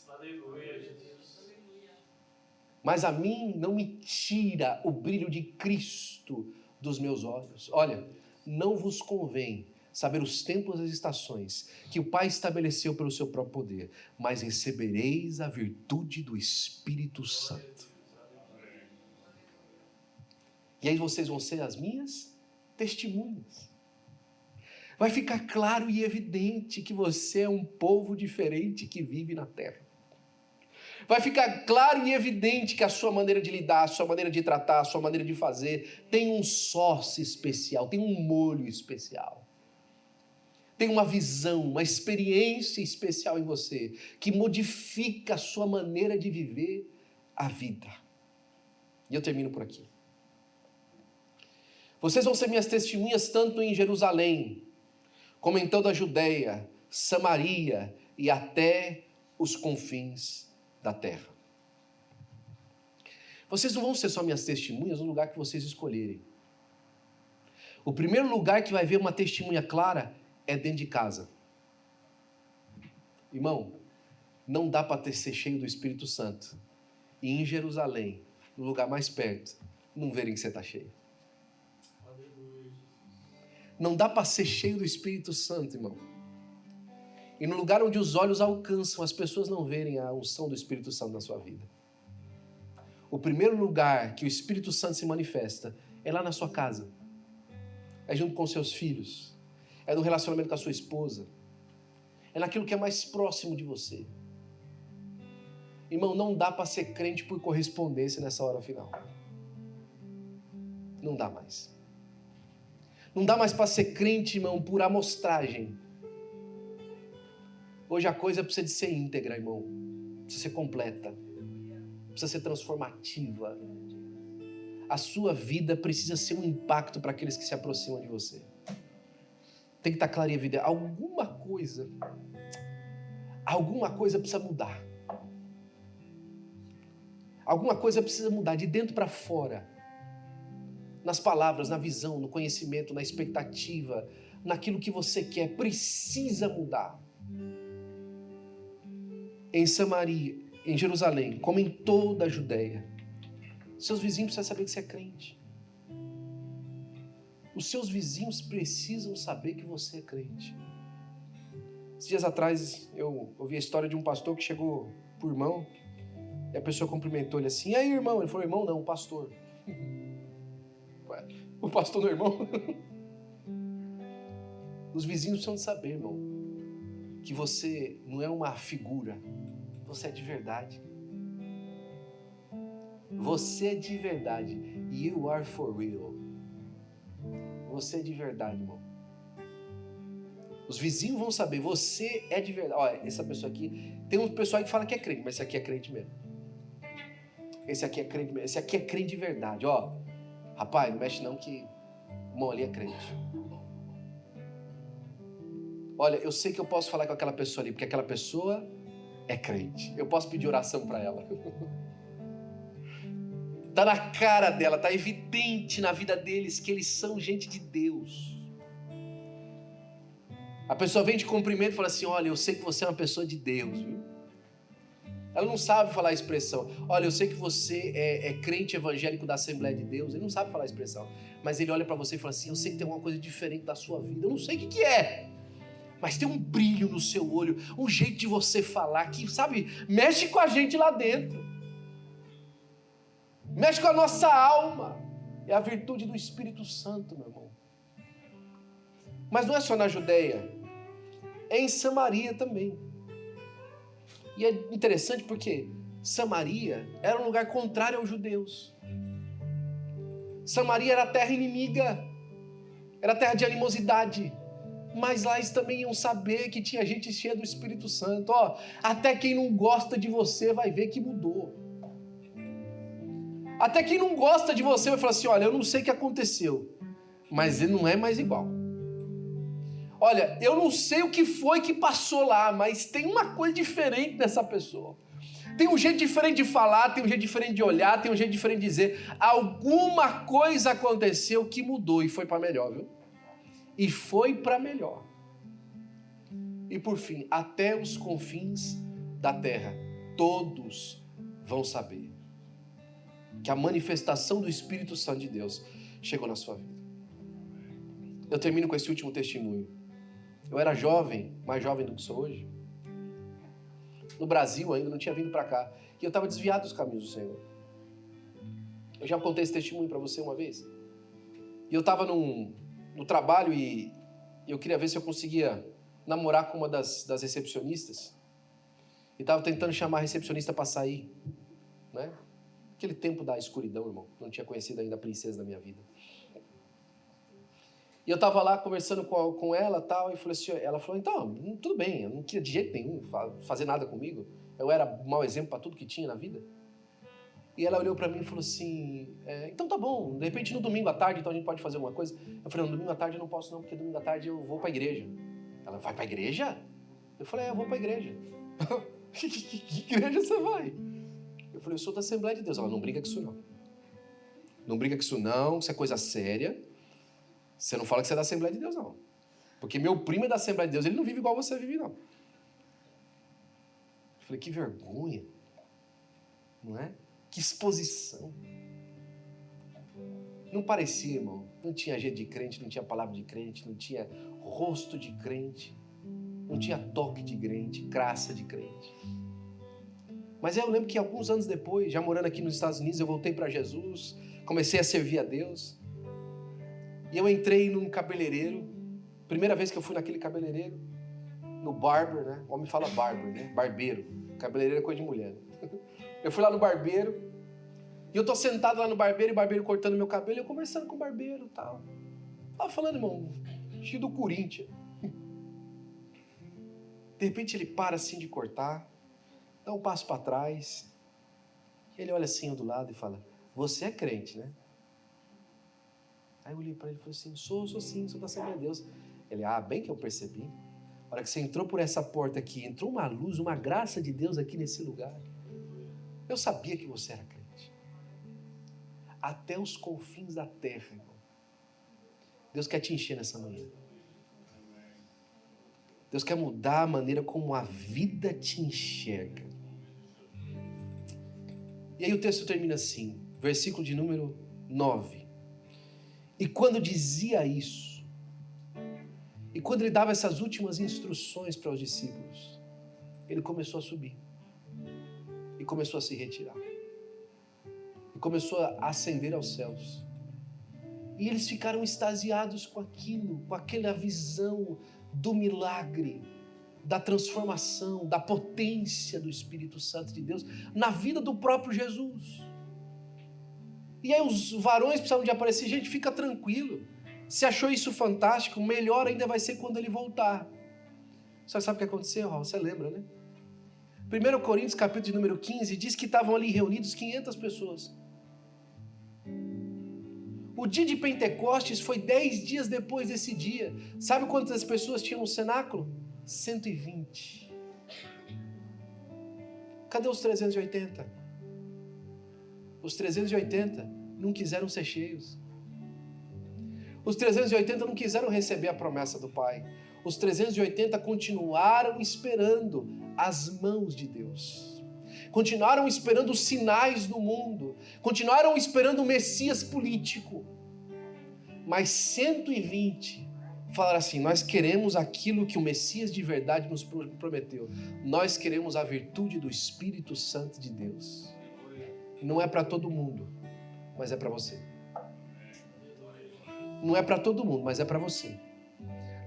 Aleluia, Jesus. Mas a mim não me tira o brilho de Cristo dos meus olhos. Olha, não vos convém saber os tempos e as estações que o Pai estabeleceu pelo seu próprio poder, mas recebereis a virtude do Espírito Santo. E aí vocês vão ser as minhas testemunhas. Vai ficar claro e evidente que você é um povo diferente que vive na terra. Vai ficar claro e evidente que a sua maneira de lidar, a sua maneira de tratar, a sua maneira de fazer tem um sauce especial, tem um molho especial. Tem uma visão, uma experiência especial em você que modifica a sua maneira de viver a vida. E eu termino por aqui. Vocês vão ser minhas testemunhas tanto em Jerusalém, como em toda a Judeia, Samaria e até os confins da terra. Vocês não vão ser só minhas testemunhas no lugar que vocês escolherem. O primeiro lugar que vai ver uma testemunha clara é dentro de casa. Irmão, não dá para ser cheio do Espírito Santo e em Jerusalém, no lugar mais perto, não verem que você está cheio. Não dá para ser cheio do Espírito Santo, irmão. E no lugar onde os olhos alcançam, as pessoas não verem a unção do Espírito Santo na sua vida. O primeiro lugar que o Espírito Santo se manifesta é lá na sua casa. É junto com seus filhos. É no relacionamento com a sua esposa. É naquilo que é mais próximo de você. Irmão, não dá para ser crente por correspondência nessa hora final. Não dá mais. Não dá mais para ser crente, irmão, por amostragem. Hoje a coisa precisa de ser íntegra, irmão. Precisa ser completa. Precisa ser transformativa. A sua vida precisa ser um impacto para aqueles que se aproximam de você. Tem que estar clara e evidente. Alguma coisa precisa mudar. Alguma coisa precisa mudar de dentro para fora. Nas palavras, na visão, no conhecimento, na expectativa, naquilo que você quer, precisa mudar. Em Samaria, em Jerusalém, como em toda a Judeia, seus vizinhos precisam saber que você é crente. Os seus vizinhos precisam saber que você é crente. Esses dias atrás, eu ouvi a história de um pastor que chegou pro irmão, e a pessoa cumprimentou ele assim, e aí, irmão? Ele falou, irmão não, pastor. O pastor não é irmão? Os vizinhos precisam saber, irmão, que você não é uma figura, você é de verdade. Você é de verdade. You are for real. Você é de verdade, irmão. Os vizinhos vão saber, você é de verdade. Olha, essa pessoa aqui, tem um pessoal que fala que é crente, mas esse aqui é crente mesmo. Esse aqui é crente mesmo, esse aqui é crente de verdade. Ó, rapaz, não mexe não que o irmão ali é crente. Olha, eu sei que eu posso falar com aquela pessoa ali, porque aquela pessoa é crente. Eu posso pedir oração para ela. Tá na cara dela, tá evidente na vida deles que eles são gente de Deus. A pessoa vem de cumprimento e fala assim, olha, eu sei que você é uma pessoa de Deus, viu? Ela não sabe falar a expressão. Olha, eu sei que você é crente evangélico da Assembleia de Deus. Ele não sabe falar a expressão. Mas ele olha para você e fala assim, eu sei que tem alguma coisa diferente da sua vida. Eu não sei o que é. Mas tem um brilho no seu olho, um jeito de você falar que, sabe, mexe com a gente lá dentro. Mexe com a nossa alma. É a virtude do Espírito Santo, meu irmão. Mas não é só na Judeia. É em Samaria também. E é interessante porque Samaria era um lugar contrário aos judeus. Samaria era terra inimiga. Era terra de animosidade. Mas lá eles também iam saber que tinha gente cheia do Espírito Santo. Ó, até quem não gosta de você vai ver que mudou. Até quem não gosta de você vai falar assim, olha, eu não sei o que aconteceu, mas ele não é mais igual. Olha, eu não sei o que foi que passou lá, mas tem uma coisa diferente nessa pessoa. Tem um jeito diferente de falar, tem um jeito diferente de olhar, tem um jeito diferente de dizer. Alguma coisa aconteceu que mudou e foi para melhor, viu? E foi para melhor. E por fim, até os confins da terra, todos vão saber que a manifestação do Espírito Santo de Deus chegou na sua vida. Eu termino com esse último testemunho. Eu era jovem, mais jovem do que sou hoje. No Brasil ainda, não tinha vindo para cá. E eu estava desviado dos caminhos do Senhor. Eu já contei esse testemunho para você uma vez. E eu estava no trabalho e eu queria ver se eu conseguia namorar com uma das recepcionistas. E estava tentando chamar a recepcionista para sair. Né? Aquele tempo da escuridão, irmão. Não tinha conhecido ainda a princesa da minha vida. E eu estava lá conversando com ela e tal, e falei assim, ela falou, então, tudo bem, eu não queria de jeito nenhum fazer nada comigo. Eu era mau exemplo para tudo que tinha na vida. E ela olhou para mim e falou assim, então tá bom, de repente no domingo à tarde, então a gente pode fazer alguma coisa. Eu falei, no domingo à tarde eu não posso não, porque domingo à tarde eu vou para a igreja. Ela, vai para a igreja? Eu falei, eu vou para a igreja. Que igreja você vai? Eu falei, eu sou da Assembleia de Deus. Ela, não brinca com isso não. Não brinca com isso não, isso é coisa séria. Você não fala que você é da Assembleia de Deus, não. Porque meu primo é da Assembleia de Deus, ele não vive igual você vive, não. Eu falei, que vergonha. Não é? Que exposição. Não parecia, irmão. Não tinha jeito de crente, não tinha palavra de crente, não tinha rosto de crente, não tinha toque de crente, graça de crente. Mas eu lembro que alguns anos depois, já morando aqui nos Estados Unidos, eu voltei para Jesus, comecei a servir a Deus. E eu entrei num cabeleireiro, primeira vez que eu fui naquele cabeleireiro, no barber, né? O homem fala barber, né? Barbeiro. Cabeleireiro é coisa de mulher. Eu fui lá no barbeiro, e eu tô sentado lá no barbeiro, e o barbeiro cortando meu cabelo, e eu conversando com o barbeiro e tal. Tava falando, irmão, estilo do Corinthians. De repente ele para assim de cortar, dá um passo para trás, e ele olha assim do lado e fala, você é crente, né? Aí eu olhei para ele e falei assim, sou sim, sou da Assembleia de Deus. Ele, bem que eu percebi. A hora que você entrou por essa porta aqui, entrou uma luz, uma graça de Deus aqui nesse lugar. Eu sabia que você era crente. Até os confins da terra, irmão. Deus quer te encher nessa manhã. Deus quer mudar a maneira como a vida te enxerga. E aí o texto termina assim, versículo de número 9. E quando dizia isso, e quando ele dava essas últimas instruções para os discípulos, ele começou a subir. E começou a se retirar. E começou a ascender aos céus. E eles ficaram extasiados com aquilo, com aquela visão do milagre, da transformação, da potência do Espírito Santo de Deus na vida do próprio Jesus. E aí os varões precisavam de aparecer. Gente, fica tranquilo. Se achou isso fantástico, melhor ainda vai ser quando ele voltar. Só que sabe o que aconteceu, Raul? Você lembra, né? 1 Coríntios, capítulo de número 15, diz que estavam ali reunidos 500 pessoas. O dia de Pentecostes foi 10 dias depois desse dia. Sabe quantas pessoas tinham no cenáculo? 120. Cadê os 380? Os 380 não quiseram ser cheios. Os 380 não quiseram receber a promessa do Pai. Os 380 continuaram esperando as mãos de Deus. Continuaram esperando os sinais do mundo. Continuaram esperando o Messias político. Mas 120 falaram assim: nós queremos aquilo que o Messias de verdade nos prometeu. Nós queremos a virtude do Espírito Santo de Deus. Não é para todo mundo, mas é para você. Não é para todo mundo, mas é para você.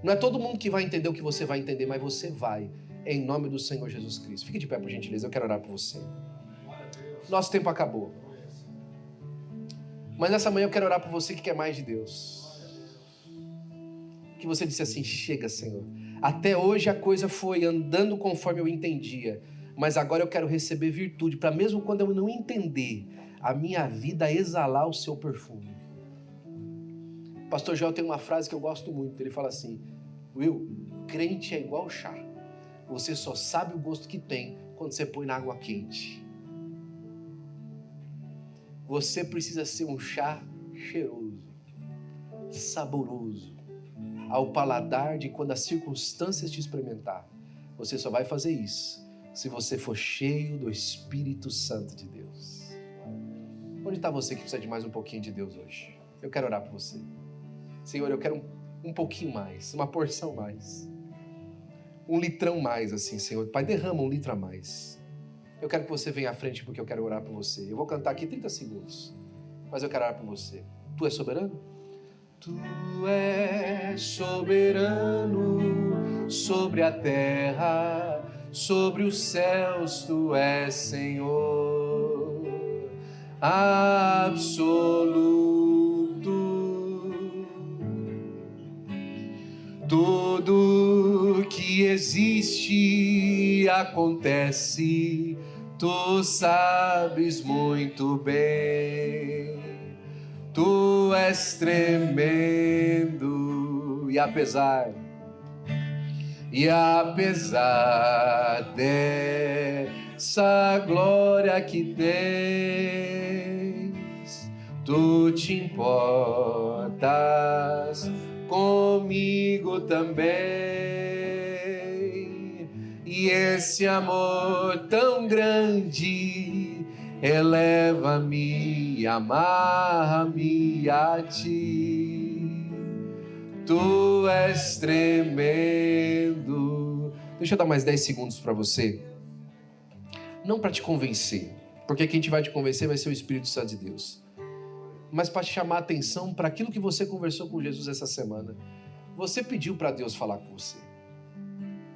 Não é todo mundo que vai entender o que você vai entender, mas você vai, em nome do Senhor Jesus Cristo. Fique de pé, por gentileza, eu quero orar por você. Nosso tempo acabou. Mas nessa manhã eu quero orar por você que quer mais de Deus. Que você disse assim: chega, Senhor. Até hoje a coisa foi andando conforme eu entendia, mas agora eu quero receber virtude, para mesmo quando eu não entender, a minha vida exalar o seu perfume. Pastor Joel tem uma frase que eu gosto muito. Ele fala assim: Will, crente é igual chá. Você só sabe o gosto que tem quando você põe na água quente. Você precisa ser um chá cheiroso, saboroso, ao paladar de quando as circunstâncias te experimentar. Você só vai fazer isso se você for cheio do Espírito Santo de Deus. Onde está você que precisa de mais um pouquinho de Deus hoje? Eu quero orar por você. Senhor, eu quero um pouquinho mais, uma porção mais. Um litrão mais, assim, Senhor. Pai, derrama um litro a mais. Eu quero que você venha à frente porque eu quero orar por você. Eu vou cantar aqui 30 segundos, mas eu quero orar por você. Tu és soberano? Tu és soberano sobre a terra, sobre os céus. Tu és Senhor absoluto. Tudo que existe acontece, tu sabes muito bem. Tu és tremendo e apesar dessa glória que tens, tu te importas comigo também. E esse amor tão grande eleva-me, amarra-me a ti. Tu és tremendo. Deixa eu dar mais 10 segundos para você. Não para te convencer, porque quem vai te convencer vai ser o Espírito Santo de Deus. Mas para te chamar a atenção para aquilo que você conversou com Jesus essa semana. Você pediu para Deus falar com você.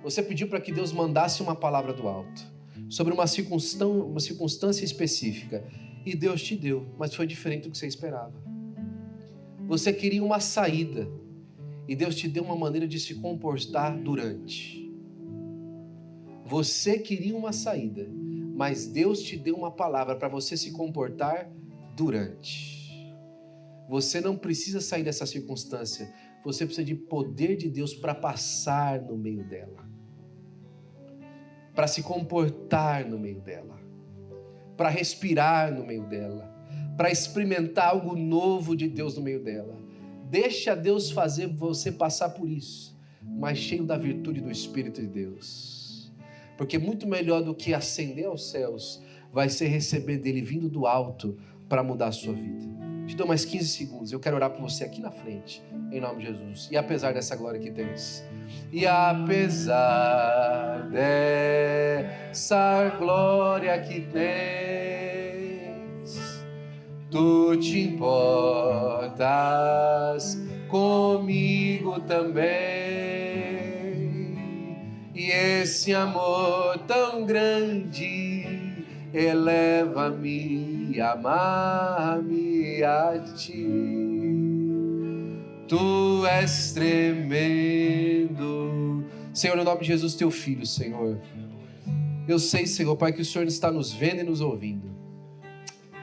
Você pediu para que Deus mandasse uma palavra do alto sobre uma circunstância específica. E Deus te deu, mas foi diferente do que você esperava. Você queria uma saída e Deus te deu uma maneira de se comportar durante. Você queria uma saída, mas Deus te deu uma palavra para você se comportar durante. Você não precisa sair dessa circunstância. Você precisa de poder de Deus para passar no meio dela. Para se comportar no meio dela. Para respirar no meio dela. Para experimentar algo novo de Deus no meio dela. Deixa Deus fazer você passar por isso, mas cheio da virtude do Espírito de Deus. Porque muito melhor do que ascender aos céus vai ser receber dele vindo do alto para mudar a sua vida. Te dou mais 15 segundos. Eu quero orar por você aqui na frente, em nome de Jesus. E apesar dessa glória que tens, e apesar dessa glória que tens, tu te importas comigo também. E esse amor tão grande eleva-me, amarra-me a ti. Tu és tremendo, Senhor, no nome de Jesus, teu filho, Senhor. Eu sei, Senhor, Pai, que o Senhor está nos vendo e nos ouvindo.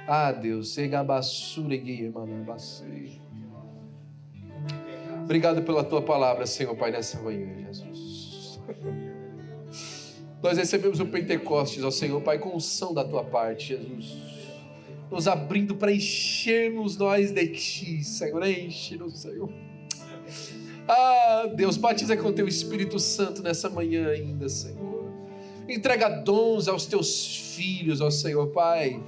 Ah, Deus. Obrigado pela tua palavra, Senhor, Pai, nessa manhã, Jesus. Nós recebemos o Pentecostes, ó Senhor, Pai, com unção da tua parte, Jesus. Nos abrindo para enchermos nós de ti, Senhor. Enche-nos, Senhor. Ah, Deus, batiza com o teu Espírito Santo nessa manhã ainda, Senhor. Entrega dons aos teus filhos, ó Senhor, Pai.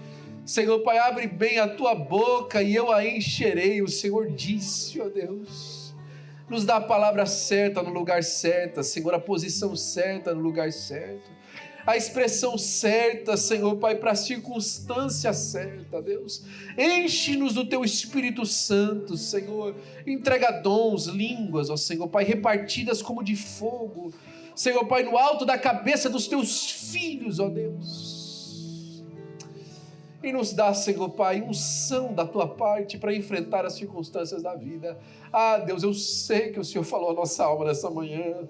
Senhor, Pai, abre bem a tua boca e eu a encherei. O Senhor disse, ó Deus. Nos dá a palavra certa no lugar certo, Senhor, a posição certa no lugar certo. A expressão certa, Senhor, Pai, para a circunstância certa, Deus. Enche-nos do Teu Espírito Santo, Senhor. Entrega dons, línguas, ó Senhor, Pai, repartidas como de fogo. Senhor, Pai, no alto da cabeça dos Teus filhos, ó Deus. E nos dá, Senhor, Pai, unção da Tua parte para enfrentar as circunstâncias da vida. Ah, Deus, eu sei que o Senhor falou a nossa alma nessa manhã.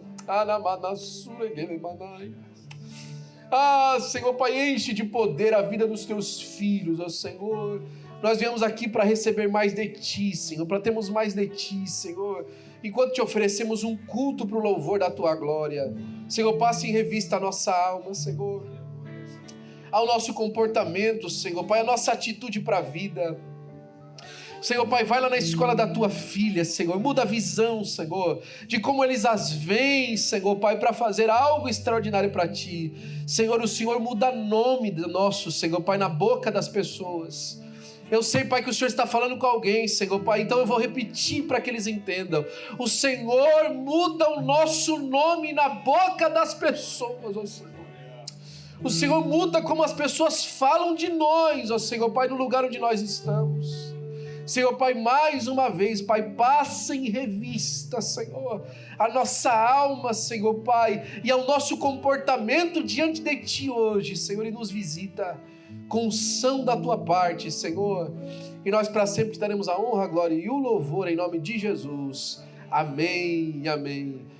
Ah, Senhor, Pai, enche de poder a vida dos Teus filhos, ó Senhor. Nós viemos aqui para receber mais de Ti, Senhor, para termos mais de Ti, Senhor. Enquanto Te oferecemos um culto para o louvor da Tua glória. Senhor, passe em revista a nossa alma, Senhor. Ao nosso comportamento, Senhor, Pai, a nossa atitude para a vida. Senhor, Pai, vai lá na escola da tua filha, Senhor, muda a visão, Senhor, de como eles as veem, Senhor, Pai, para fazer algo extraordinário para Ti. Senhor, o Senhor muda nome nosso, Senhor, Pai, na boca das pessoas. Eu sei, Pai, que o Senhor está falando com alguém, Senhor, Pai, então eu vou repetir para que eles entendam. O Senhor muda o nosso nome na boca das pessoas, ó Senhor. O Senhor muda como as pessoas falam de nós, ó Senhor, Pai, no lugar onde nós estamos. Senhor, Pai, mais uma vez, Pai, passa em revista, Senhor, a nossa alma, Senhor, Pai, e ao nosso comportamento diante de Ti hoje, Senhor, e nos visita com unção da Tua parte, Senhor, e nós para sempre te daremos a honra, a glória e o louvor em nome de Jesus. Amém, amém.